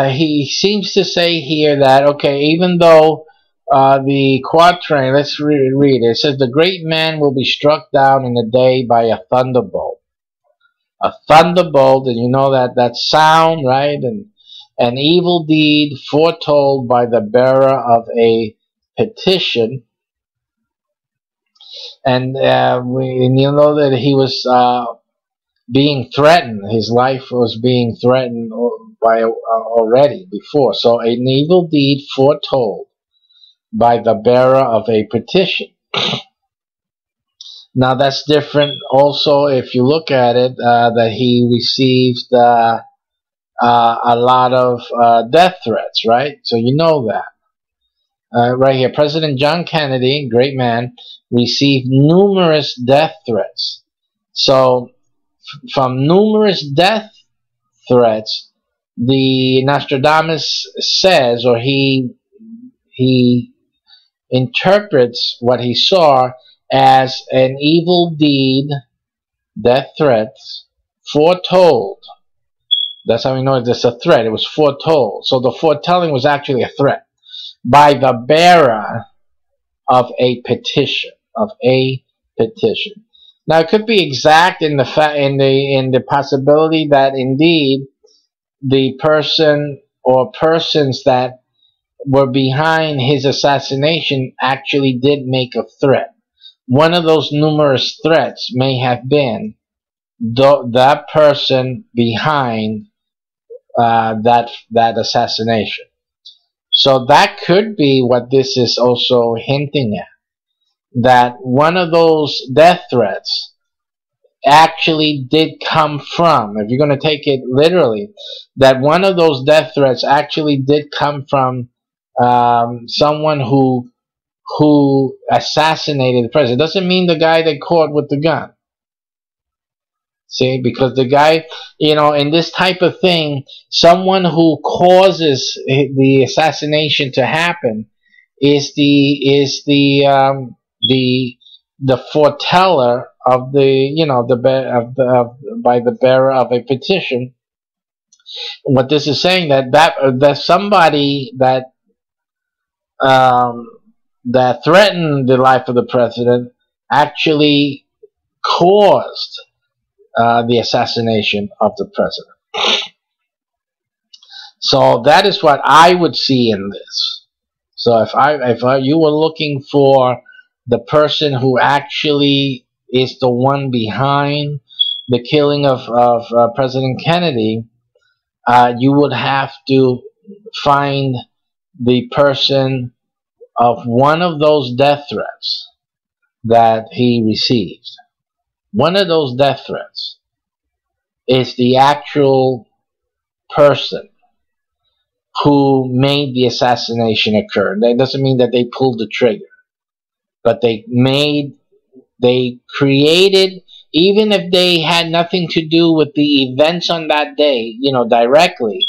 he seems to say here that, okay, even though the quatrain, let's read it. It says, the great man will be struck down in a day by a thunderbolt. A thunderbolt, and you know that sound, right? And an evil deed foretold by the bearer of a petition. And you know that he was being threatened. His life was being threatened by already before. So an evil deed foretold by the bearer of a petition. Now that's different also if you look at it, that he received a lot of death threats, right? So you know that. Right here, President John Kennedy, great man, received numerous death threats. So from numerous death threats, the Nostradamus says, or he interprets what he saw as an evil deed, death threats, foretold. That's how we know it's a threat. It was foretold. So the foretelling was actually a threat by the bearer of a petition. Now it could be exact in the possibility that indeed the person or persons that were behind his assassination actually did make a threat. One of those numerous threats may have been that person behind that assassination. So that could be what this is also hinting at, that one of those death threats actually did come from, if you're going to take it literally, that one of those death threats actually did come from someone who assassinated the president. Doesn't mean the guy they caught with the gun. See, because the guy, you know, in this type of thing, someone who causes the assassination to happen is the foreteller of the, you know, by the bearer of a petition. What this is saying, that somebody that threatened the life of the president actually caused the assassination of the president. So that is what I would see in this. So if you were looking for the person who actually is the one behind the killing of President Kennedy, you would have to find the person of one of those death threats that he received. One of those death threats is the actual person who made the assassination occur. That doesn't mean that they pulled the trigger, but they created, even if they had nothing to do with the events on that day, you know, directly,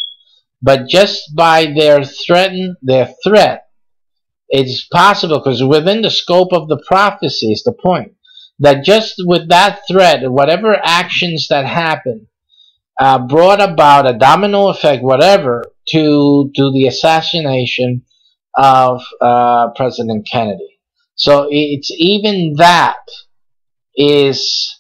but just by their threat, it's possible, because within the scope of the prophecy is the point, that just with that threat, whatever actions that happen, brought about a domino effect, whatever, to the assassination of President Kennedy. So it's even that is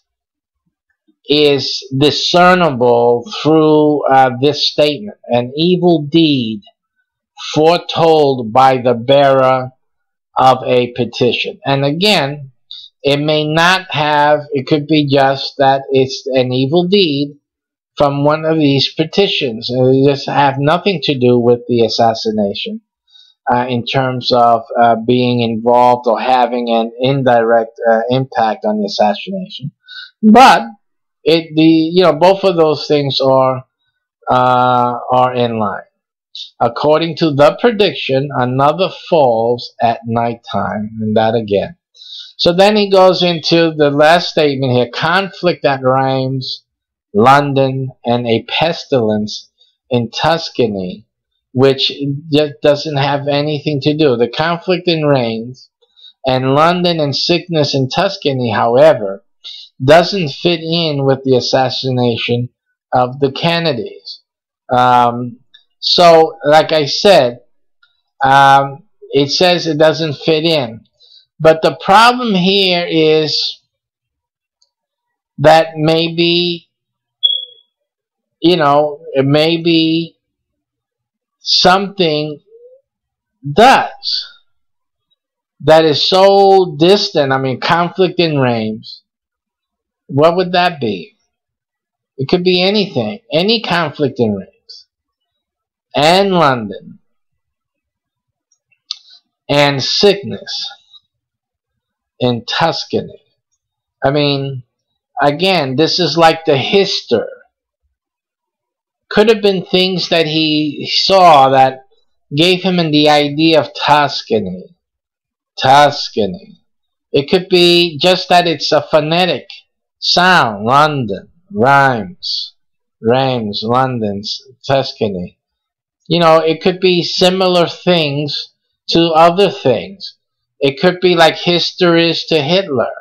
discernible through this statement: an evil deed foretold by the bearer of a petition. And again, it may not have, it could be just that it's an evil deed from one of these petitions. It just have nothing to do with the assassination in terms of being involved or having an indirect impact on the assassination. But both of those things are in line. According to the prediction, another falls at nighttime, and that again. So then he goes into the last statement here: conflict at Rheims, London, and a pestilence in Tuscany, which just doesn't have anything to do. The conflict in Rheims and London and sickness in Tuscany, however, doesn't fit in with the assassination of the Kennedys. So, like I said, it says it doesn't fit in. But the problem here is that maybe, maybe something does that is so distant. I mean, conflict in Rheims. What would that be? It could be anything. Any conflict in Rheims. And London. And sickness in Tuscany. I mean, again, this is like the hister. Could have been things that he saw that gave him the idea of Tuscany. Tuscany. It could be just that it's a phonetic sound. London, Rheims, London, Tuscany. It could be similar things to other things. It could be like histories to Hitler.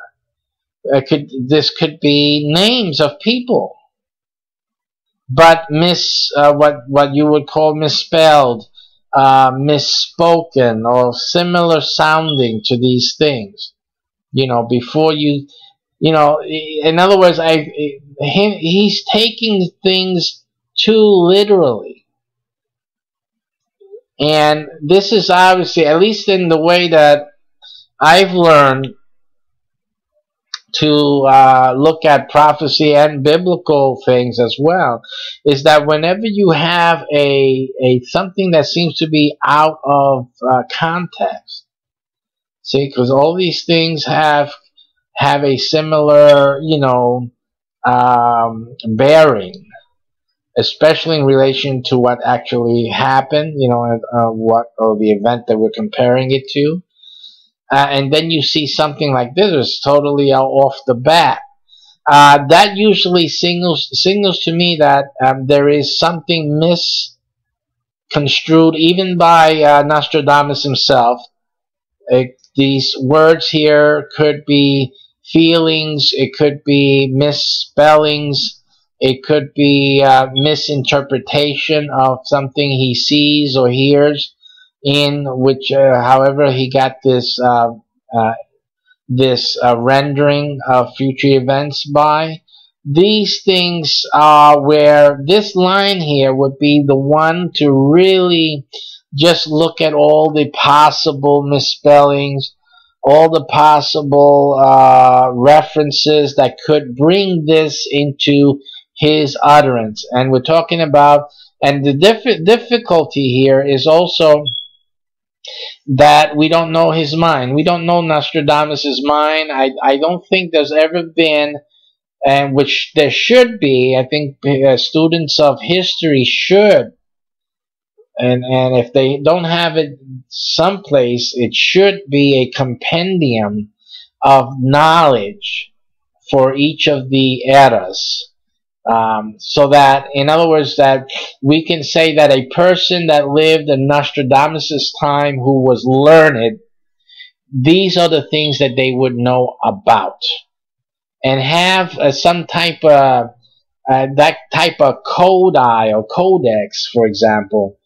This could be names of people, but what you would call misspelled, misspoken, or similar sounding to these things. Before you, in other words, he's taking things too literally. And this is obviously, at least in the way that I've learned to look at prophecy and biblical things as well, is that whenever you have a something that seems to be out of context, see, because all these things have a similar, bearing, especially in relation to what actually happened, or the event that we're comparing it to. And then you see something like this is totally off the bat. That usually signals to me that there is something misconstrued, even by Nostradamus himself. These words here could be feelings, it could be misspellings, it could be misinterpretation of something he sees or hears, in which, however, he got this rendering of future events by. These things are where this line here would be the one to really just look at all the possible misspellings, all the possible references that could bring this into his utterance. And we're talking about, and the difficulty here is also that we don't know his mind. We don't know Nostradamus' mind. I don't think there's ever been, and which there should be, I think students of history should, and if they don't have it someplace, it should be a compendium of knowledge for each of the eras. So that, in other words, that we can say that a person that lived in Nostradamus' time who was learned, these are the things that they would know about, and have some type of that type of codi or codex, for example,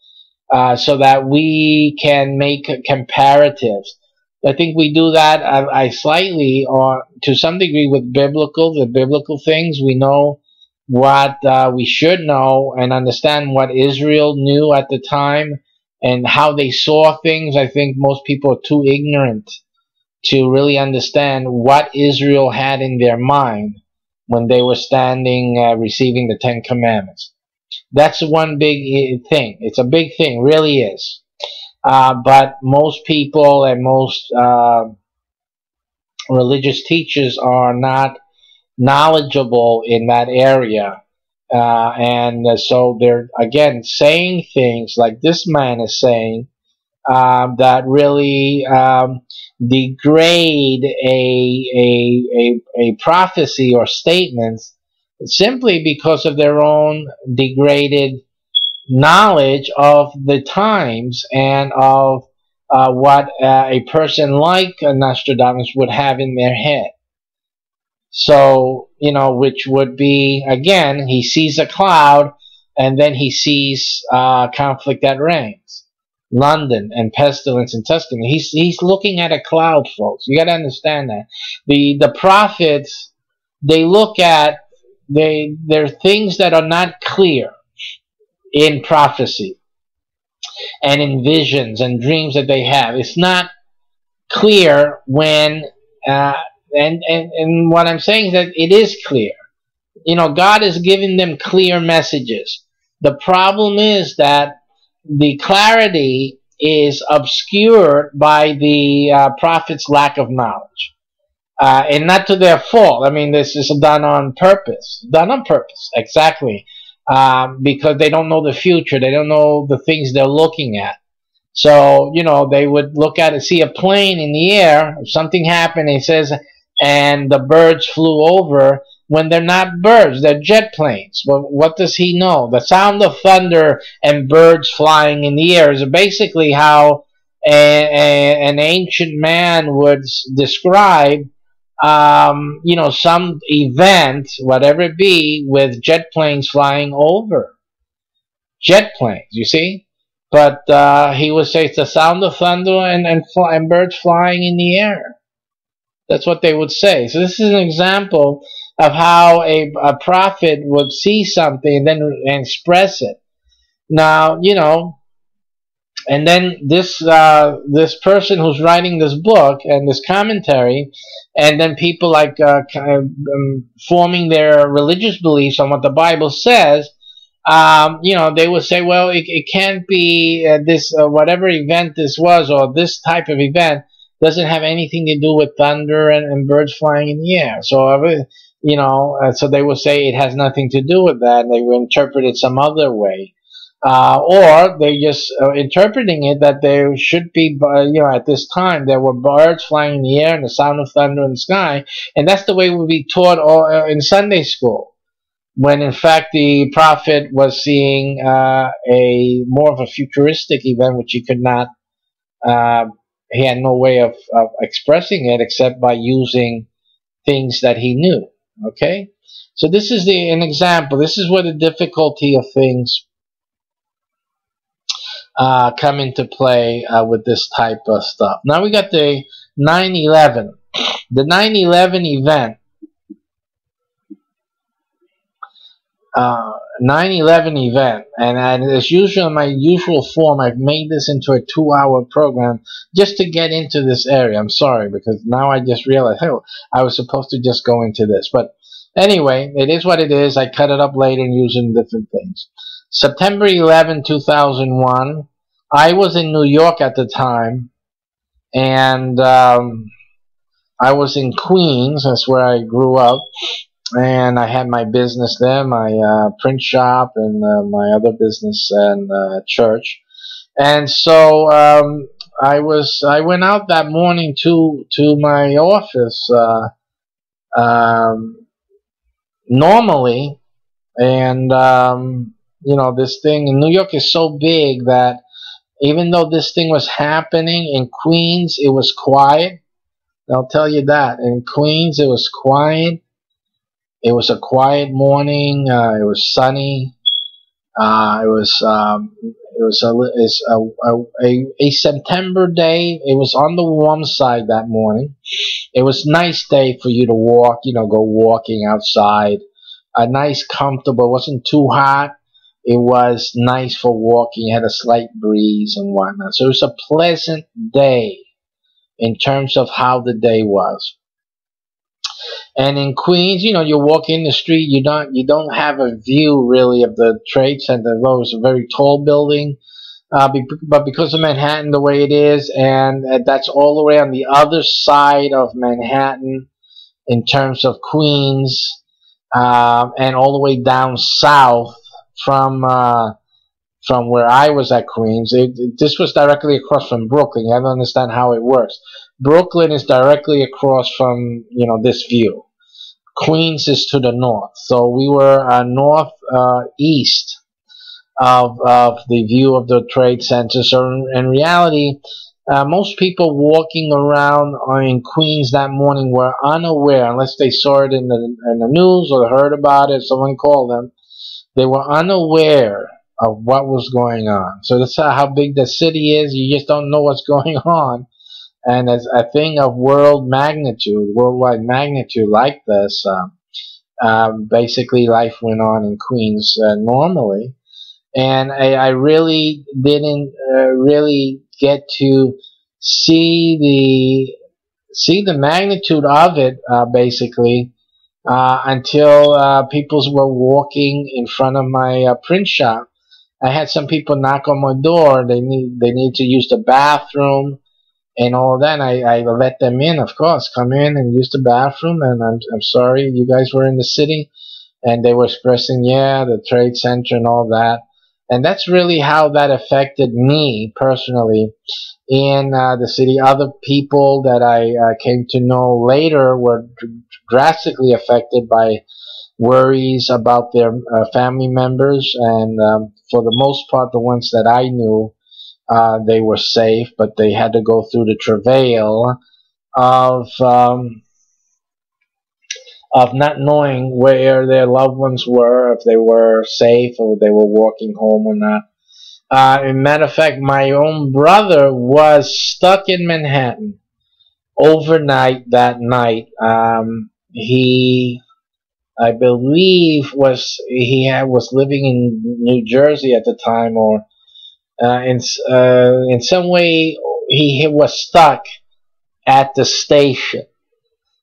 so that we can make comparatives. I think we do that I slightly or to some degree with the biblical things. We know what we should know and understand what Israel knew at the time and how they saw things. I think most people are too ignorant to really understand what Israel had in their mind when they were standing receiving the Ten Commandments. That's one big thing. It's a big thing, really is. But most people and most religious teachers are not knowledgeable in that area. And so they're, again, saying things like this man is saying that really degrade a prophecy or statements simply because of their own degraded knowledge of the times and of what a person like Nostradamus would have in their head. So, you know, which would be, again, he sees a cloud and then he sees conflict that reigns. London and pestilence in Tuscany. He's looking at a cloud, folks. You got to understand that. The prophets, they look at, there are things that are not clear in prophecy and in visions and dreams that they have. It's not clear when, and what I'm saying is that it is clear. You know, God is giving them clear messages. The problem is that the clarity is obscured by the prophet's lack of knowledge. And not to their fault. I mean, this is done on purpose. Done on purpose, exactly. Because they don't know the future. They don't know the things they're looking at. So, you know, they would look at it, see a plane in the air, something happened, he says, and the birds flew over, when they're not birds, they're jet planes. Well, what does he know? The sound of thunder and birds flying in the air is basically how an ancient man would describe, you know, some event, whatever it be, with jet planes flying over. Jet planes, you see? But he would say it's the sound of thunder and birds flying in the air. That's what they would say. So this is an example of how a prophet would see something and then express it. Now, you know, and then this person who's writing this book and this commentary, and then people like forming their religious beliefs on what the Bible says, you know, they would say, well, it can't be this whatever event this was, or this type of event doesn't have anything to do with thunder and birds flying in the air. So, you know, so they would say it has nothing to do with that, and they would interpret it some other way. Or they're just interpreting it that there should be, you know, at this time there were birds flying in the air and the sound of thunder in the sky, and that's the way we would be taught in Sunday school. When in fact the prophet was seeing a more of a futuristic event, which he could not, he had no way of expressing it except by using things that he knew. Okay, so this is an example. This is where the difficulty of things come into play with this type of stuff. Now we got the 9/11. The 9/11 event. 9/11 event, and as usual in my usual form, I've made this into a 2-hour program just to get into this area. I'm sorry, because now I just realized, oh, I was supposed to just go into this. But anyway, it is what it is. I cut it up later and using different things. September 11, 2001, I was in New York at the time, and I was in Queens. That's where I grew up. And I had my business there, my print shop, and my other business and church. And so I went out that morning to my office normally, and you know, this thing in New York is so big that even though this thing was happening in Queens, it was quiet. I'll tell you that. In Queens, it was quiet. It was a quiet morning. It was sunny. It was a September day. It was on the warm side that morning. It was a nice day for you to walk, go walking outside. A nice, comfortable. It wasn't too hot. It was nice for walking. It had a slight breeze and whatnot. So it was a pleasant day in terms of how the day was. And in Queens, you walk in the street, you don't have a view really of the Trade Center. Though it's a very tall building, but because of Manhattan the way it is, and that's all the way on the other side of Manhattan in terms of Queens, and all the way down south from where I was at Queens. This was directly across from Brooklyn. I don't understand how it works. Brooklyn is directly across from this view. Queens is to the north, so we were northeast of the view of the Trade Center. So in reality, most people walking around in Queens that morning were unaware, unless they saw it in the news or heard about it, someone called them. They were unaware of what was going on. So that's how big the city is. You just don't know what's going on. And as a thing of worldwide magnitude like this, basically life went on in Queens normally. And I really didn't really get to see the magnitude of it, basically, until people were walking in front of my print shop. I had some people knock on my door. They need to use the bathroom and all that. I let them in, of course. Come in and use the bathroom. And I'm sorry you guys were in the city. And they were expressing, the Trade Center and all that. And that's really how that affected me personally in the city. Other people that I came to know later were drastically affected by worries about their family members. And for the most part, the ones that I knew, they were safe, but they had to go through the travail of not knowing where their loved ones were, if they were safe or they were walking home or not. As a matter of fact, my own brother was stuck in Manhattan overnight that night. I believe, was living in New Jersey at the time, or in some way he was stuck at the station.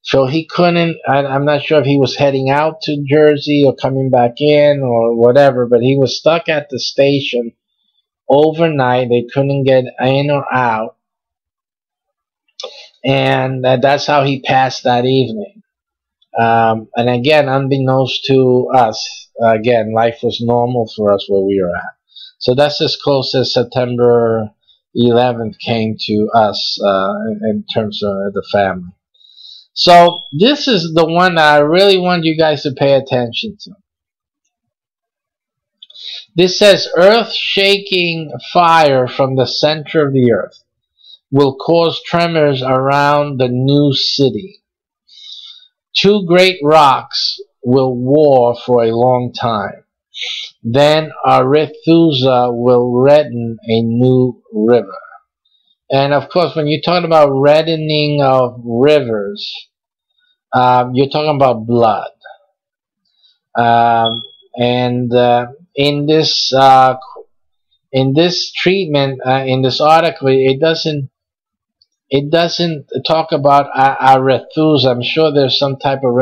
So he couldn't, I'm not sure if he was heading out to Jersey or coming back in or whatever, but he was stuck at the station overnight. They couldn't get in or out. And that's how he passed that evening. And again, unbeknownst to us, again, life was normal for us where we were at. So that's as close as September 11th came to us in terms of the family. So this is the one that I really want you guys to pay attention to. This says, earth-shaking fire from the center of the earth will cause tremors around the new city. Two great rocks will war for a long time. Then Arethusa will redden a new river. And of course, when you're talking about reddening of rivers, you're talking about blood. And in this treatment, in this article, it doesn't talk about Arethusa. I'm sure there's some type of.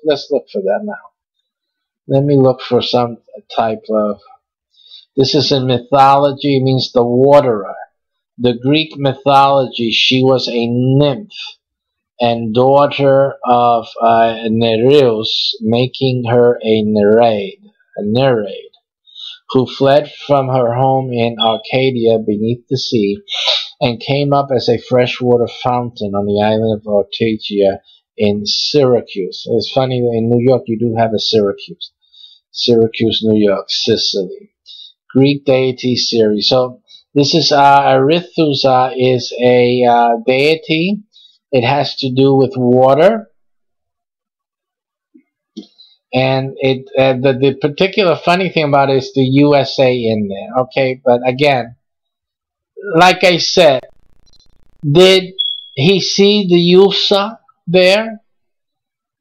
Let's look for that now. Let me look for some type of. This is in mythology. It means the waterer. The Greek mythology, she was a nymph and daughter of Nereus, making her a Nereid, who fled from her home in Arcadia beneath the sea and came up as a freshwater fountain on the island of Ortygia in Syracuse. It's funny, in New York you do have a Syracuse. Syracuse, New York, Sicily. Greek deity Ceres. So this is Arethusa is a deity. It has to do with water. And the particular funny thing about it is the USA in there. Okay, but again, like I said, did he see the USA there?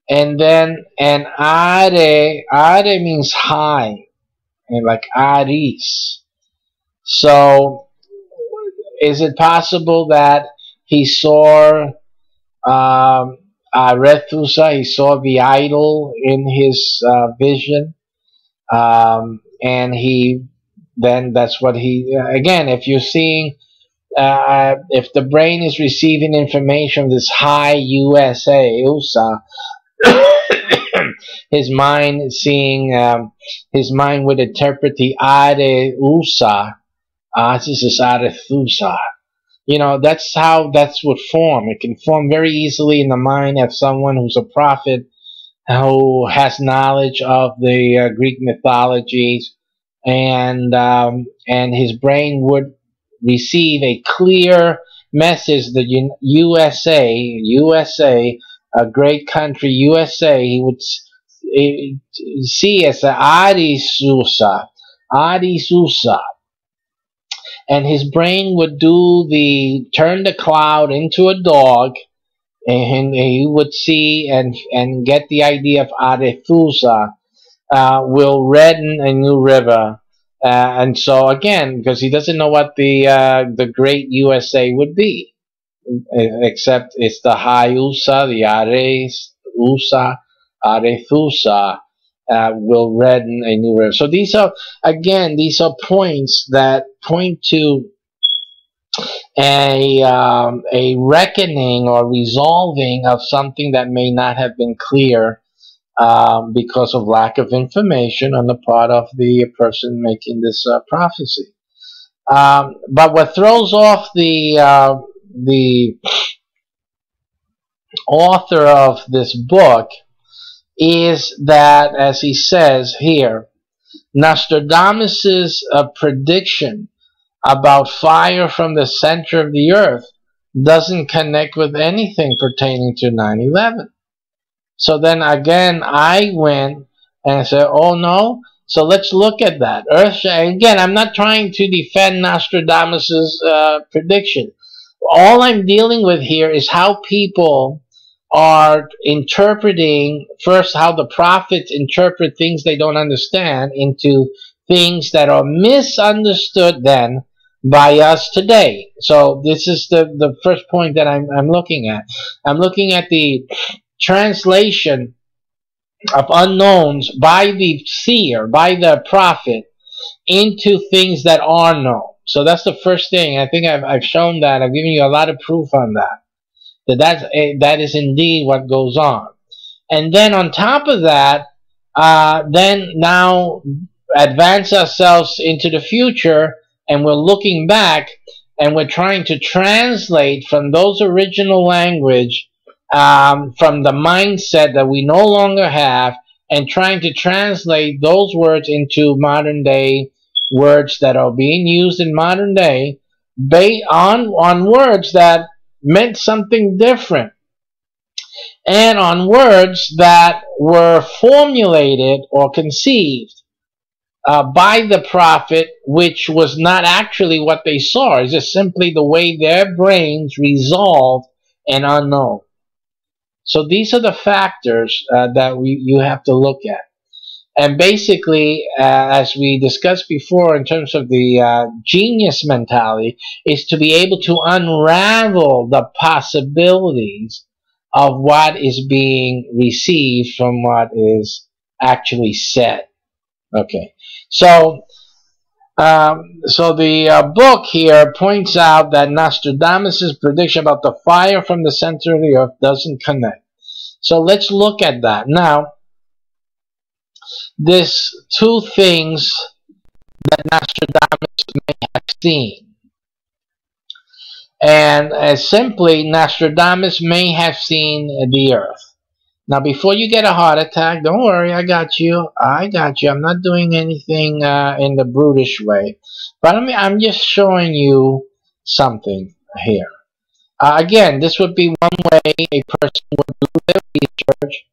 And then Are means high, and like Aris. So is it possible that he saw Arethusa, he saw the idol in his vision, and he then that's what he again. If you're seeing, if the brain is receiving information from this high USA, his mind is seeing, his mind would interpret the Areusa as this is Arethusa. You know, that's what form. It can form very easily in the mind of someone who's a prophet who has knowledge of the Greek mythologies, and his brain would receive a clear message that USA, a great country, USA, he would see as the Adisusa, and his brain would turn the cloud into a dog, and he would see and get the idea of Arethusa will redden a new river. And so again, because he doesn't know what the great USA would be, except it's the Hayusa, the Ares Usa, Arethusa will redden a new river. So these are points that point to a reckoning or resolving of something that may not have been clear because of lack of information on the part of the person making this prophecy. But what throws off the author of this book is that, as he says here, Nostradamus's prediction about fire from the center of the earth doesn't connect with anything pertaining to 9/11. So then again, I went and said, oh no, so let's look at that. Again, I'm not trying to defend Nostradamus's prediction. All I'm dealing with here is how people are interpreting, first, how the prophets interpret things they don't understand into things that are misunderstood then by us today. So this is the first point that I'm looking at. I'm looking at the translation of unknowns by the seer, by the prophet, into things that are known. So that's the first thing. I think I've shown that. I've given you a lot of proof on that. That is indeed what goes on. And then on top of that, then now advance ourselves into the future, and we're looking back, and we're trying to translate from those original language, from the mindset that we no longer have, and trying to translate those words into modern day words that are being used in modern day, based on words that meant something different, and on words that were formulated or conceived by the prophet, which was not actually what they saw. It's just simply the way their brains resolved an unknown. So these are the factors that you have to look at. And basically, as we discussed before in terms of the genius mentality, is to be able to unravel the possibilities of what is being received from what is actually said. Okay, so the book here points out that Nostradamus' prediction about the fire from the center of the earth doesn't connect. So let's look at that. Now, there's two things that Nostradamus may have seen. And simply, Nostradamus may have seen the earth. Now, before you get a heart attack, don't worry, I got you. I got you. I'm not doing anything in the brutish way. But I'm just showing you something here. Again, this would be one way a person would do their research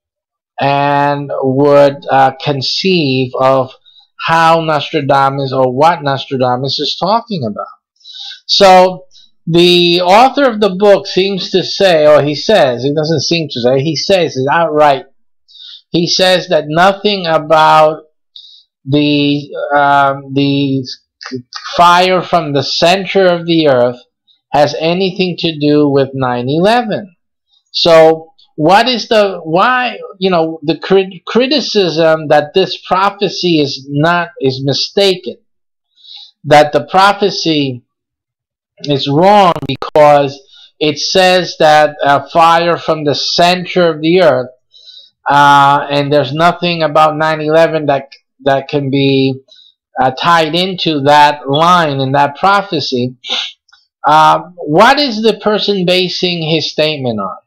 and would conceive of how Nostradamus, or what Nostradamus is talking about. So the author of the book seems to say, or he says, he doesn't seem to say, he says it outright. He says that nothing about the fire from the center of the earth has anything to do with 9/11. So what is the, why, the criticism that this prophecy is mistaken, that the prophecy is wrong because it says that fire from the center of the earth, and there's nothing about 9/11 that can be tied into that line in that prophecy. What is the person basing his statement on?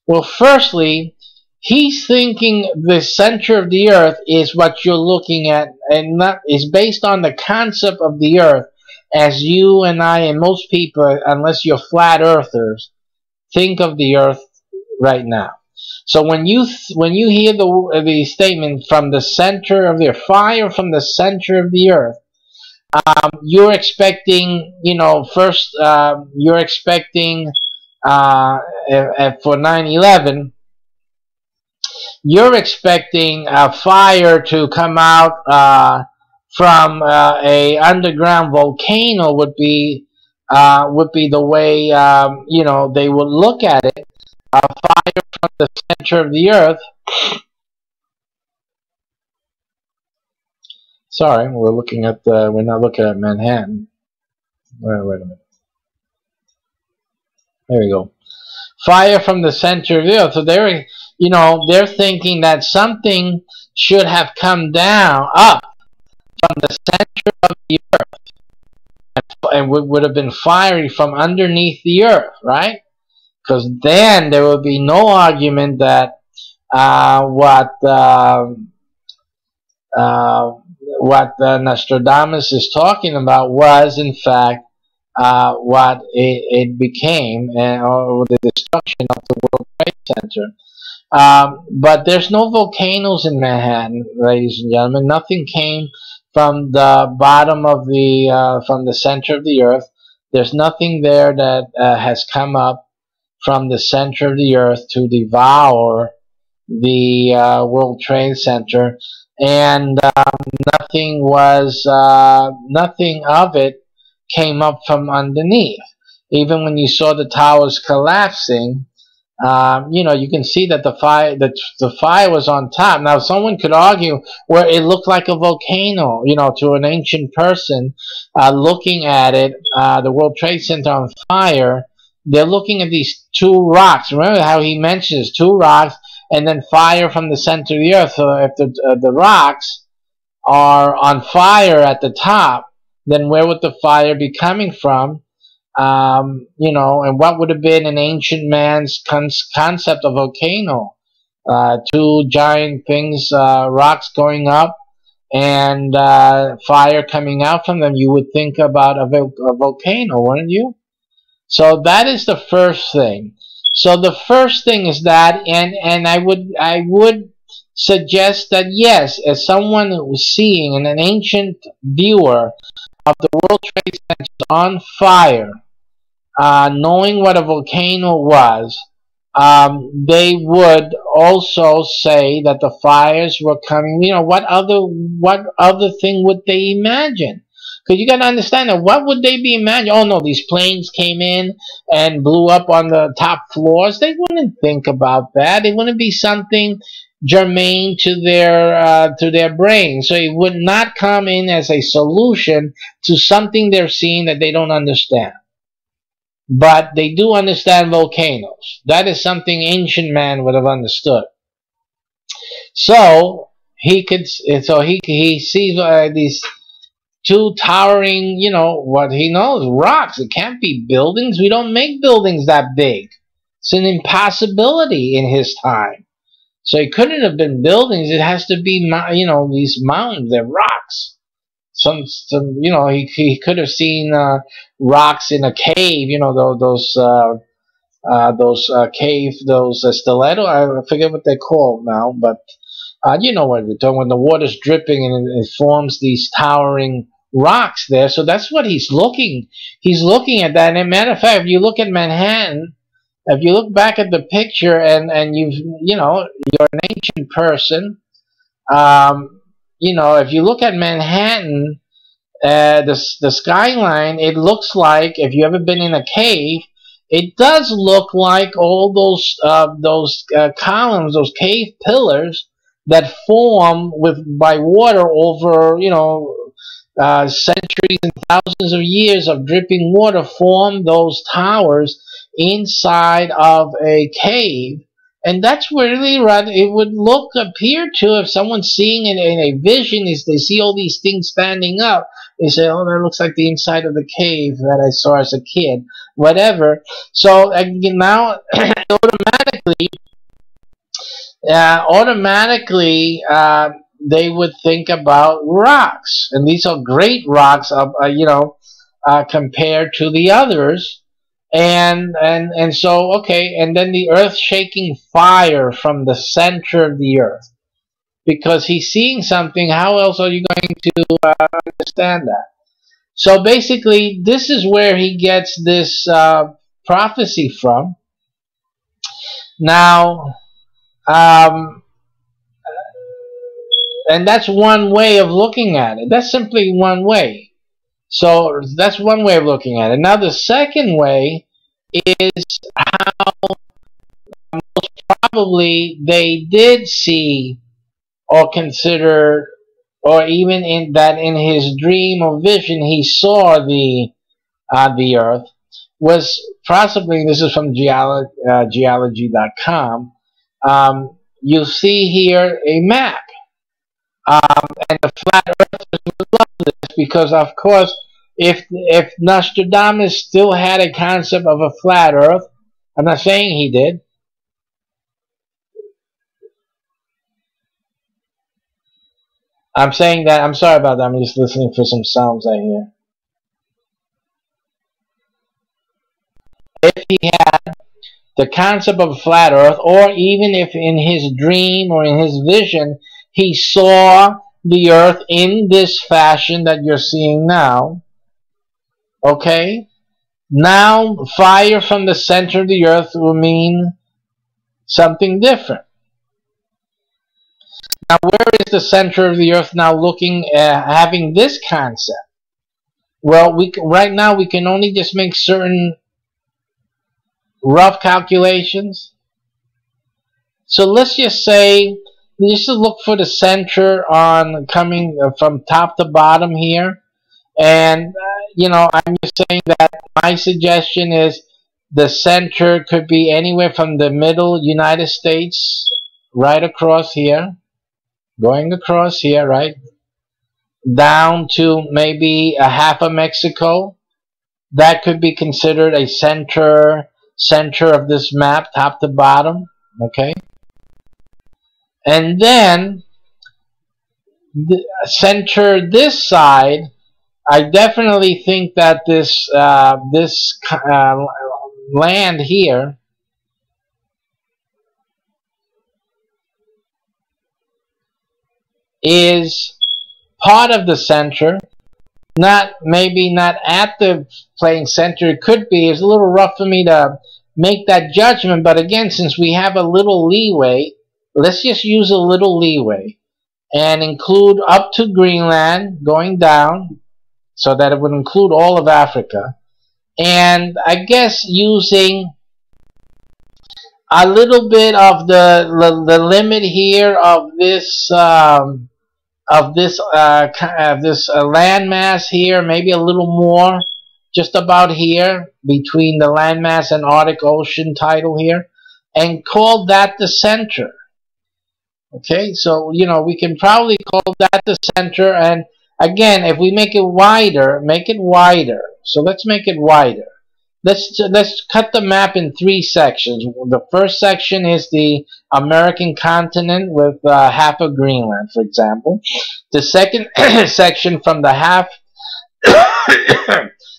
Well, firstly, he's thinking the center of the earth is what you're looking at, and not is based on the concept of the earth as you and I and most people, unless you're flat earthers, think of the earth right now. So when you hear the statement from the center of the earth, fire from the center of the earth, you're expecting, first you're expecting for 9/11, you're expecting a fire to come out from a underground volcano would be the way they would look at it. Fire from the center of the earth. Sorry, we're not looking at Manhattan. Wait a minute. There we go. Fire from the center of the earth. So they're thinking that something should have come down up from the center of the earth and would have been fiery from underneath the earth, right? Because then there would be no argument that what Nostradamus is talking about was in fact what it became, or the destruction of the World Trade Center. But there's no volcanoes in Manhattan, ladies and gentlemen. Nothing came from the bottom of from the center of the earth. There's nothing there that has come up from the center of the earth to devour the World Trade Center, and nothing of it came up from underneath. Even when you saw the towers collapsing, you can see that the fire was on top. Now, someone could argue where it looked like a volcano, to an ancient person looking at it, the World Trade Center on fire. They're looking at these two rocks. Remember how he mentions two rocks and then fire from the center of the earth. So if the rocks are on fire at the top, then where would the fire be coming from? And what would have been an ancient man's concept of volcano? Two giant things, rocks going up and fire coming out from them. You would think about a volcano, wouldn't you? So that is the first thing. So the first thing is that, and I would suggest that yes, as someone who was seeing, and an ancient viewer of the World Trade Center on fire, knowing what a volcano was, they would also say that the fires were coming. What other thing would they imagine? Because you got to understand that what would they be imagining? Oh no, these planes came in and blew up on the top floors. They wouldn't think about that. It wouldn't be something germane to their brain. So it would not come in as a solution to something they're seeing that they don't understand. But they do understand volcanoes. That is something ancient man would have understood. So he sees these two towering, what he knows, rocks. It can't be buildings. We don't make buildings that big. It's an impossibility in his time. So it couldn't have been buildings. It has to be, these mountains. They're rocks. He could have seen rocks in a cave. Those those stiletto. I forget what they're called now, but you know what we're talking. When the water's dripping and it forms these towering rocks there, so that's what he's looking. He's looking at that. And as a matter of fact, if you look at Manhattan, if you look back at the picture and you're an ancient person, if you look at Manhattan, the skyline, it looks like, if you ever been in a cave, it does look like all those columns, those cave pillars that form by water over centuries and thousands of years of dripping water form those towers inside of a cave. And that's really what it would appear to if someone's seeing it in a vision, is they see all these things standing up. They say, oh, that looks like the inside of the cave that I saw as a kid, whatever. So now automatically they would think about rocks. And these are great rocks, compared to the others. And so, okay, and then the earth shaking fire from the center of the earth. Because he's seeing something, how else are you going to understand that? So basically, this is where he gets this prophecy from. Now, and that's one way of looking at it. That's simply one way. So that's one way of looking at it. Now the second way is how most probably they did see or consider, or even in his dream or vision he saw the earth, was possibly, this is from geology.com, you'll see here a map. And the flat earthers would love this because, of course, if Nostradamus still had a concept of a flat earth, I'm not saying he did. I'm saying that, I'm sorry about that, I'm just listening for some sounds I hear. If he had the concept of a flat earth, or even if in his dream or in his vision he saw the earth in this fashion that you're seeing now, okay, now fire from the center of the earth will mean something different. Now where is the center of the earth now looking at having this concept? Well, right now we can only just make certain rough calculations. So let's just say, just to look for the center on coming from top to bottom here. And, I'm just saying that my suggestion is the center could be anywhere from the middle United States, right across here, going across here, right, down to maybe a half of Mexico. That could be considered a center of this map, top to bottom, okay? And then center this side. I definitely think that this land here is part of the center. Maybe not at the playing center. It could be. It's a little rough for me to make that judgment, but again, since we have a little leeway, let's just use a little leeway and include up to Greenland, going down, so that it would include all of Africa. And I guess using a little bit of the limit here of this landmass here, maybe a little more, just about here between the landmass and Arctic Ocean tidal here, and call that the center. Okay, so we can probably call that the center. And again, if we make it wider, so let's make it wider. Let's cut the map in 3 sections. The first section is the American continent with half of Greenland, for example. The second section from the half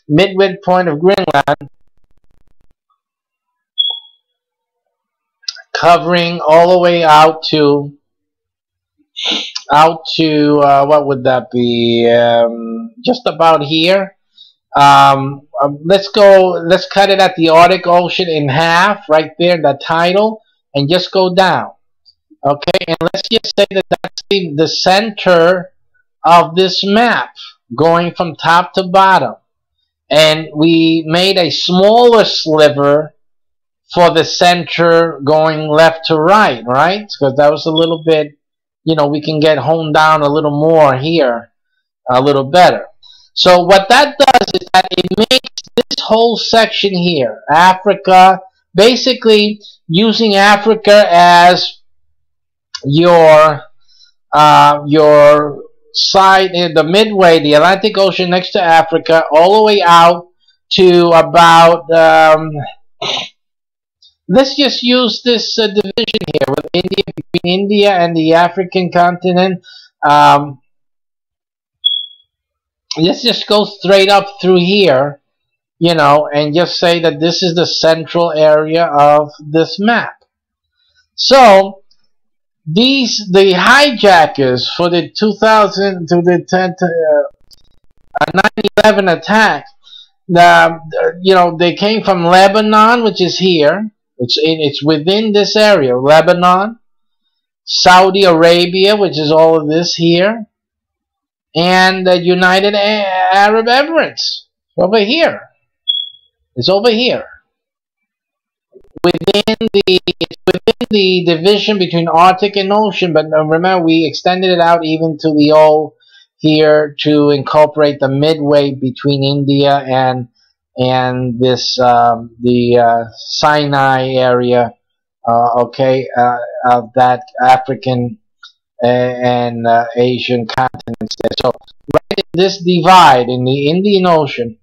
midway point of Greenland covering all the way out to what would that be? Just about here. Let's cut it at the Arctic Ocean in half, right there, the tidal, and just go down. Okay, and let's just say that that's the center of this map, going from top to bottom. And we made a smaller sliver for the center going left to right, right? Because that was a little bit, we can get honed down a little more here, a little better. So what that does is that it makes this whole section here, Africa, basically using Africa as your side in the midway, the Atlantic Ocean next to Africa, all the way out to about, let's just use this division here with India, between India and the African continent. Let's just go straight up through here, and just say that this is the central area of this map. So the hijackers for the 9/11 attack, they came from Lebanon, which is here. It's within this area, Lebanon, Saudi Arabia, which is all of this here, and the United Arab Emirates over here. It's over here. It's within the division between Arctic and Ocean, but remember we extended it out even to the O here to incorporate the midway between India and this the Sinai area, of that African and Asian continents there. So right in this divide in the Indian Ocean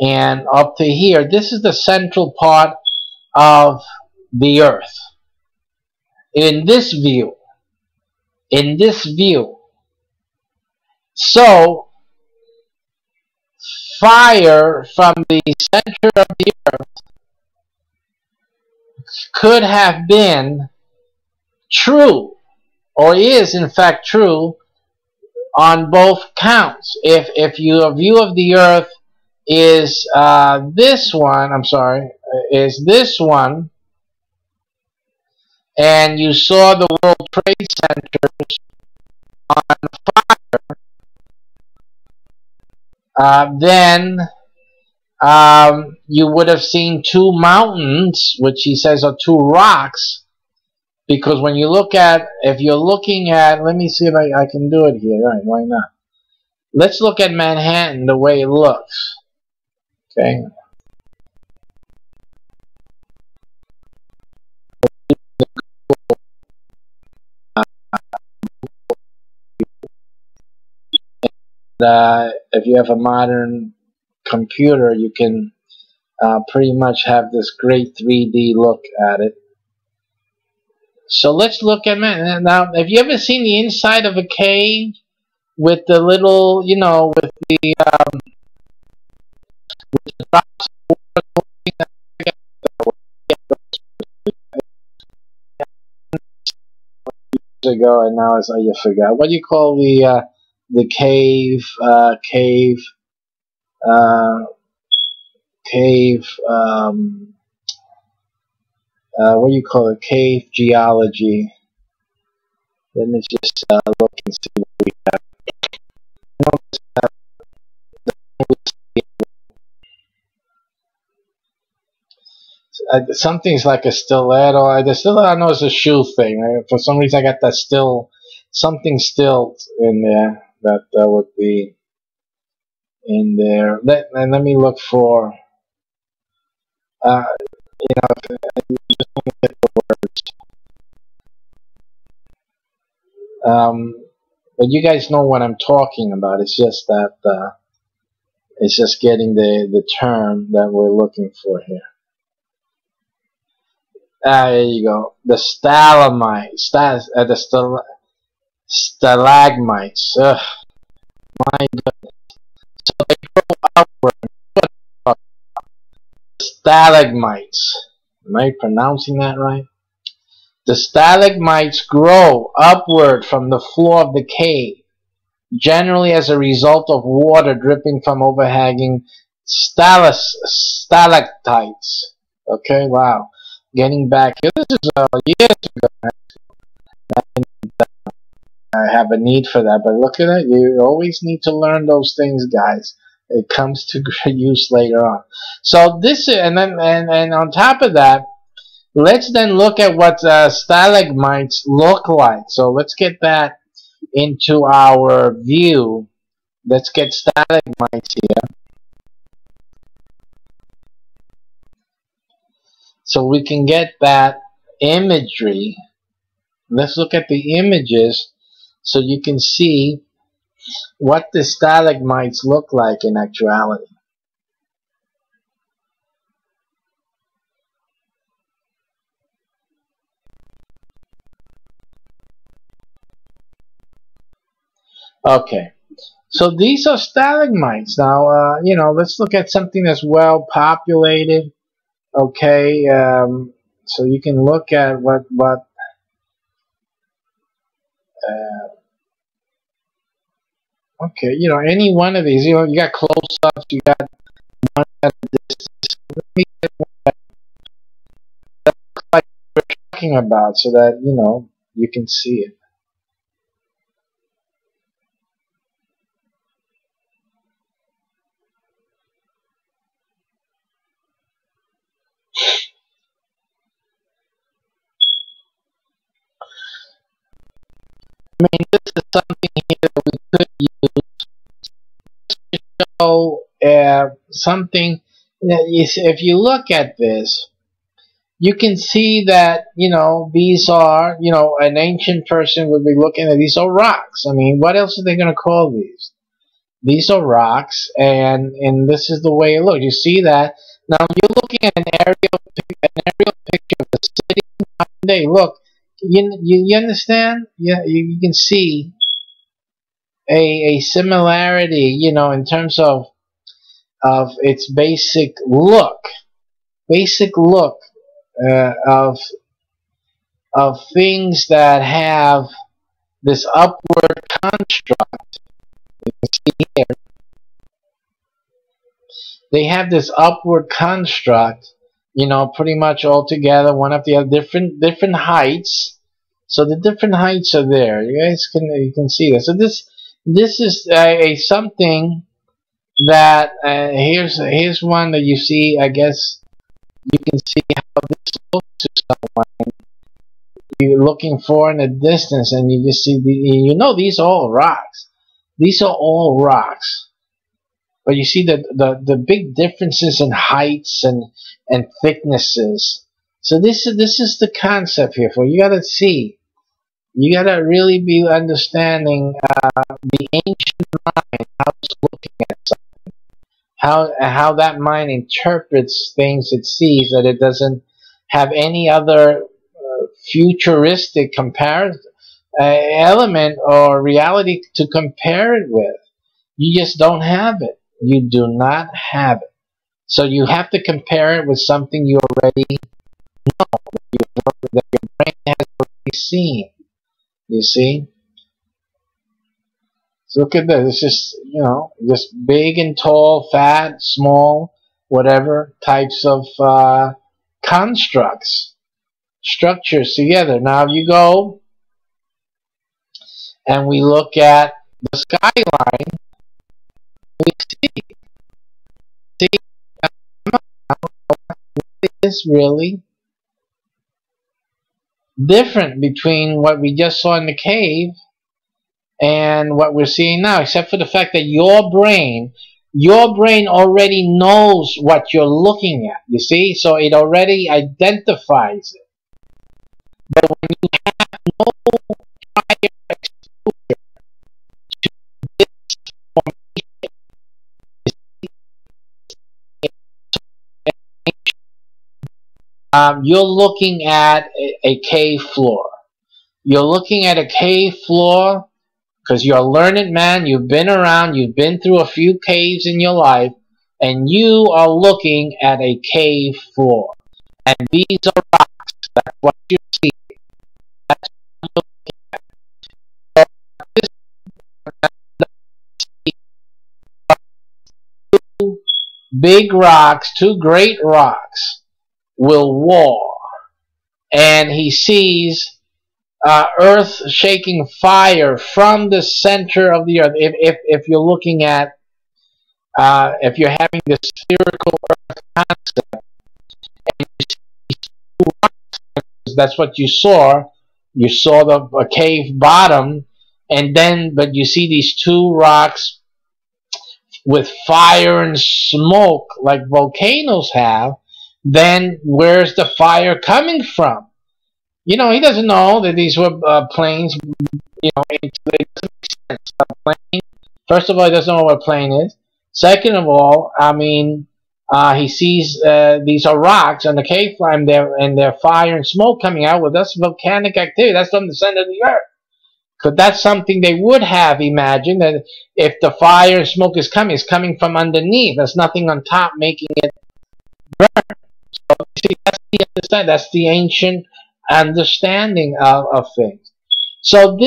and up to here, this is the central part of the Earth. In this view. So fire from the center of the Earth could have been true, or is in fact true, on both counts. If your view of the Earth is this one, is this one, and you saw the World Trade Centers on fire, then you would have seen two mountains, which he says are two rocks, because when you look at, if you're looking at, let me see if I can do it here, right, why not? Let's look at Manhattan the way it looks, okay? If you have a modern computer, you can pretty much have this great 3D look at it. So let's look at Manhattan. Now, have you ever seen the inside of a cave with the little, with the drops of water ago, and now you forgot. What do you call the cave, what do you call it? Cave geology. Let me just look and see what we have. Something's like a stiletto. The stiletto I know is a shoe thing. For some reason I got that something stilt in there that would be in there. And let me look for, just want to get the words. But you guys know what I'm talking about. It's just that, it's just getting the term that we're looking for here. There you go. The stalagmites. Stalagmites. Ugh. My goodness. So they go upward. Stalagmites. Am I pronouncing that right? The stalagmites grow upward from the floor of the cave, generally as a result of water dripping from overhanging stalactites. Okay, wow. Getting back here, this is years ago. I have a need for that, but look at it. You always need to learn those things, guys. It comes to great use later on. So this, and then, and on top of that, let's then look at what stalagmites look like. So let's get that into our view. Let's get stalagmites here. So we can get that imagery. Let's look at the images so you can see what the stalagmites look like in actuality. Okay, so these are stalagmites. Now, you know, let's look at something that's well populated. Okay, so you can look at what okay, you know, any one of these. You know, you got close-ups, you got one at a distance. Let me get one that looks like we're talking about, so that you know you can see it. I mean, this is something here that we could use to show something. If you look at this, you can see that, you know, these are, you know, an ancient person would be looking at these are rocks. I mean, what else are they going to call these? These are rocks, and this is the way it looks. You see that? Now you're looking at an aerial picture of the city modern day. Look, you understand? Yeah, you can see a similarity, you know, in terms of its basic look of things that have this upward construct. You can see here, they have this upward construct, you know, pretty much all together, one of the other, different heights. So the different heights are there. You can see this. So this is a something that here's one that you see. I guess you can see how this looks to someone you're looking for in the distance, and you just see you know, these are all rocks. These are all rocks. But you see the big differences in heights and thicknesses. So this is the concept here. For you gotta see, you gotta really be understanding the ancient mind, how it's looking at something, how that mind interprets things it sees, that it doesn't have any other futuristic comparison element or reality to compare it with. You just don't have it. You do not have it. So you have to compare it with something you already know, that your brain has already seen. You see? So look at this. It's just, you know, just big and tall, fat, small, whatever types of constructs, structures together. Now you go and we look at the skyline. We see what is really different between what we just saw in the cave and what we're seeing now, except for the fact that your brain already knows what you're looking at. You see? So it already identifies it. But when you have no prior exposure to this formation, you're looking at a cave floor. You're looking at a cave floor because you're a learned man. You've been around. You've been through a few caves in your life, and you are looking at a cave floor. And these are rocks. That's what you see. That's what you see. Two big rocks, two great rocks, will war. And he sees earth shaking fire from the center of the earth. If you're looking at, if you're having the spherical earth concept, and you see two rocks, that's what you saw. You saw the cave bottom, and then, but you see these two rocks with fire and smoke like volcanoes have. Then where's the fire coming from? You know, he doesn't know that these were planes. You know, it doesn't make sense. A plane, first of all, he doesn't know what a plane is. Second of all, I mean, he sees these are rocks on the cave floor, and they're fire and smoke coming out. Well, that's volcanic activity. That's from the center of the earth. Because that's something they would have imagined, that if the fire and smoke is coming, it's coming from underneath. There's nothing on top making it burn. So see, that's the ancient understanding of things. So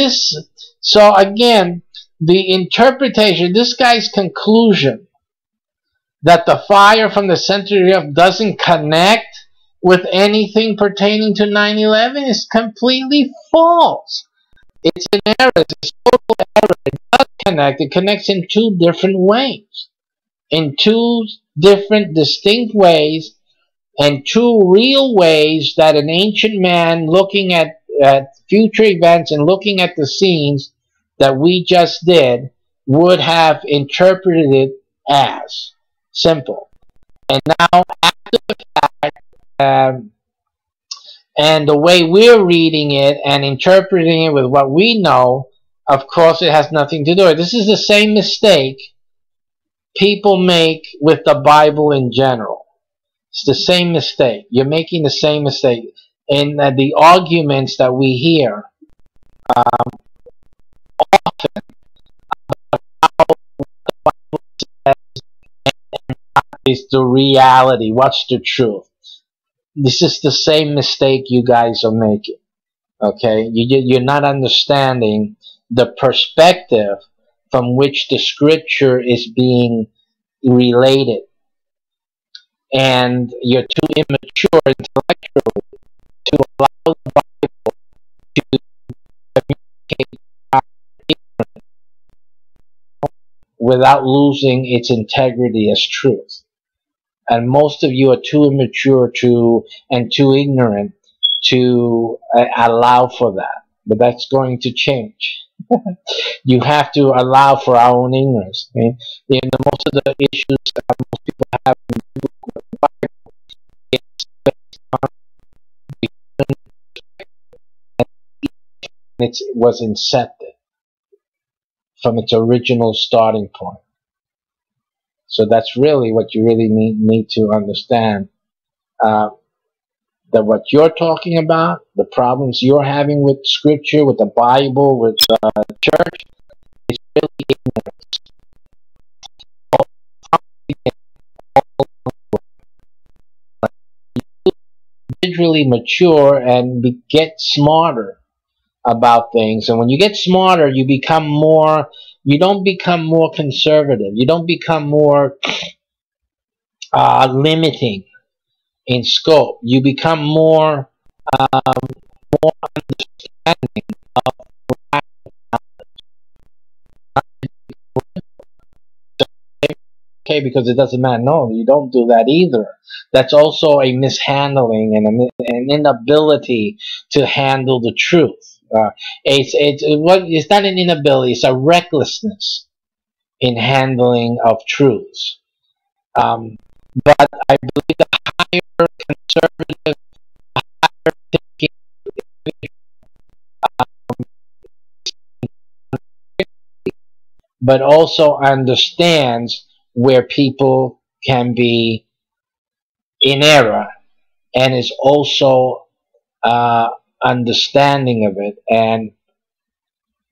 again, the interpretation, this guy's conclusion that the fire from the center of the earth doesn't connect with anything pertaining to 9/11 is completely false. It's an error. It's a total error. It does connect. It connects in two different ways. In two different distinct ways, and two real ways that an ancient man looking at future events and looking at the scenes that we just did would have interpreted it as. Simple. And now, after the fact, and the way we're reading it and interpreting it with what we know, of course it has nothing to do with it. This is the same mistake people make with the Bible in general. It's the same mistake. You're making the same mistake. In the arguments that we hear often about how the Bible says and what is the reality, what's the truth. This is the same mistake you guys are making. Okay? You're not understanding the perspective from which the scripture is being related. And you're too immature intellectually to allow the Bible to communicate without losing its integrity as truth. And most of you are too immature and too ignorant to allow for that. But that's going to change. You have to allow for our own ignorance. Okay? Most of the issues that most people have in the Bible, it's based on it was incepted from its original starting point. So that's really what you really need to understand. That what you're talking about, the problems you're having with Scripture, with the Bible, with the church, is really ignorance. You individually mature and get smarter about things. And when you get smarter, you become more, you don't become more conservative. You don't become more limiting in scope. You become more understanding of okay, because it doesn't matter. No, you don't do that either. That's also a mishandling and an inability to handle the truth. It's not an inability, it's a recklessness in handling of truths. But I believe the higher conservative, higher thinking, but also understands where people can be in error, and is also understanding of it and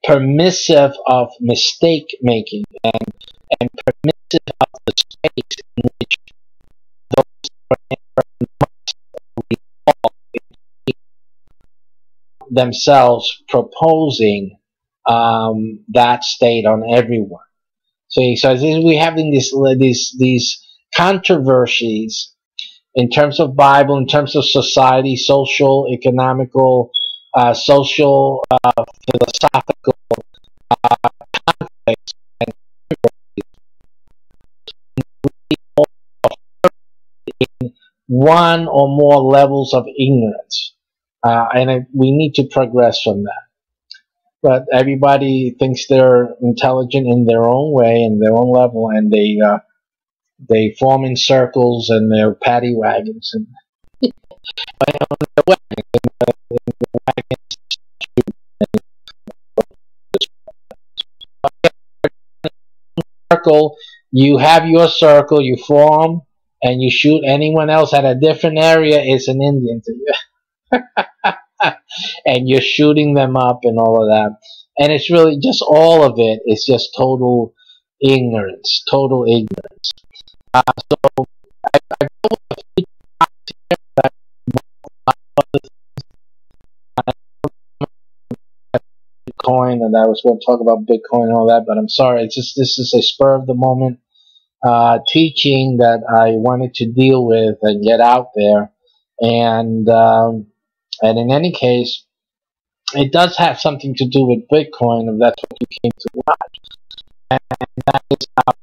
permissive of mistake making, and permissive of the space in which those must themselves proposing that state on everyone. So we're having these controversies in terms of Bible, in terms of society, social, economical, social, philosophical conflicts, and one or more levels of ignorance, we need to progress from that. But everybody thinks they're intelligent in their own way, in their own level, and they form in circles and they're paddy wagons and circle. You have your circle, you form, and you shoot anyone else at a different area is an Indian to you. And you're shooting them up and all of that. And it's really just all of it is just total ignorance. Total ignorance. So I go with a few Bitcoin, and I was going to talk about Bitcoin and all that, but I'm sorry. It's just this is a spur of the moment teaching that I wanted to deal with and get out there. And in any case, it does have something to do with Bitcoin, if that's what you came to watch. And that is how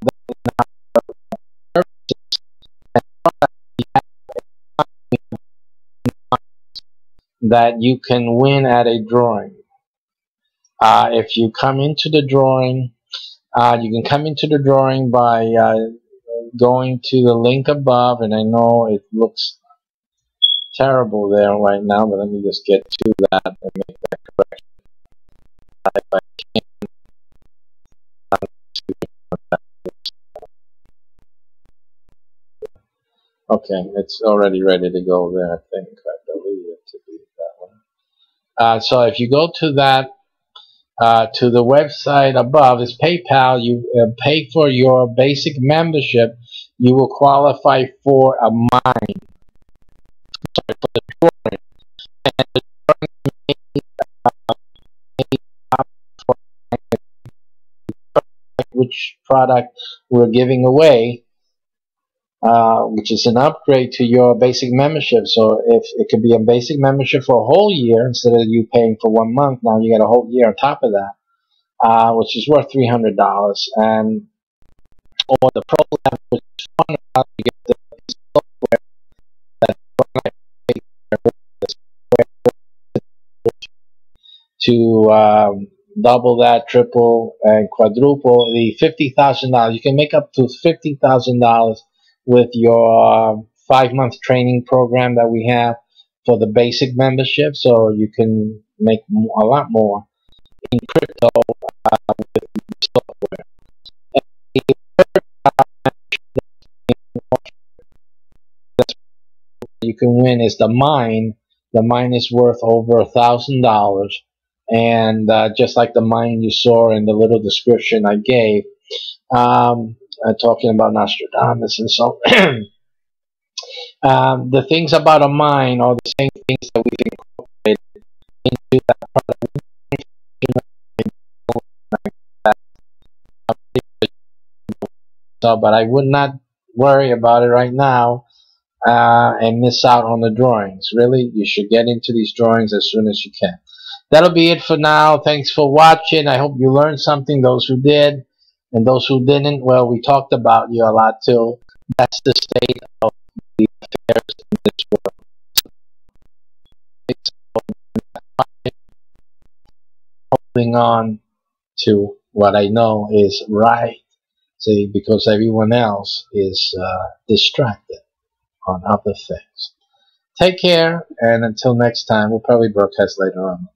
that you can win at a drawing. If you come into the drawing, you can come into the drawing by going to the link above, and I know it looks terrible there right now, but let me just get to that and make that correction. If I can. Okay, it's already ready to go there, I think. I believe it to be that one. So if you go to that, to the website above is PayPal. You pay for your basic membership. You will qualify for a mine. Sorry, for the drawing. And the drawing which product we're giving away, which is an upgrade to your basic membership. So if it could be a basic membership for a whole year instead of you paying for 1 month, now you get a whole year on top of that, which is worth $300. And or the pro level, which is $400, you get the software to double that, triple, and quadruple the $50,000. You can make up to $50,000 with your 5-month training program that we have for the basic membership, so you can make a lot more in crypto with the software. You can win is the mine. The mine is worth over $1,000, and just like the mine you saw in the little description I gave, talking about Nostradamus and so the things about a mine are the same things that we've incorporated into that product. So, but I would not worry about it right now and miss out on the drawings. Really, you should get into these drawings as soon as you can. That'll be it for now. Thanks for watching. I hope you learned something, those who did. And those who didn't, well, we talked about you a lot too. That's the state of the affairs in this world. Holding on to what I know is right. See, because everyone else is distracted on other things. Take care, and until next time, we'll probably broadcast later on.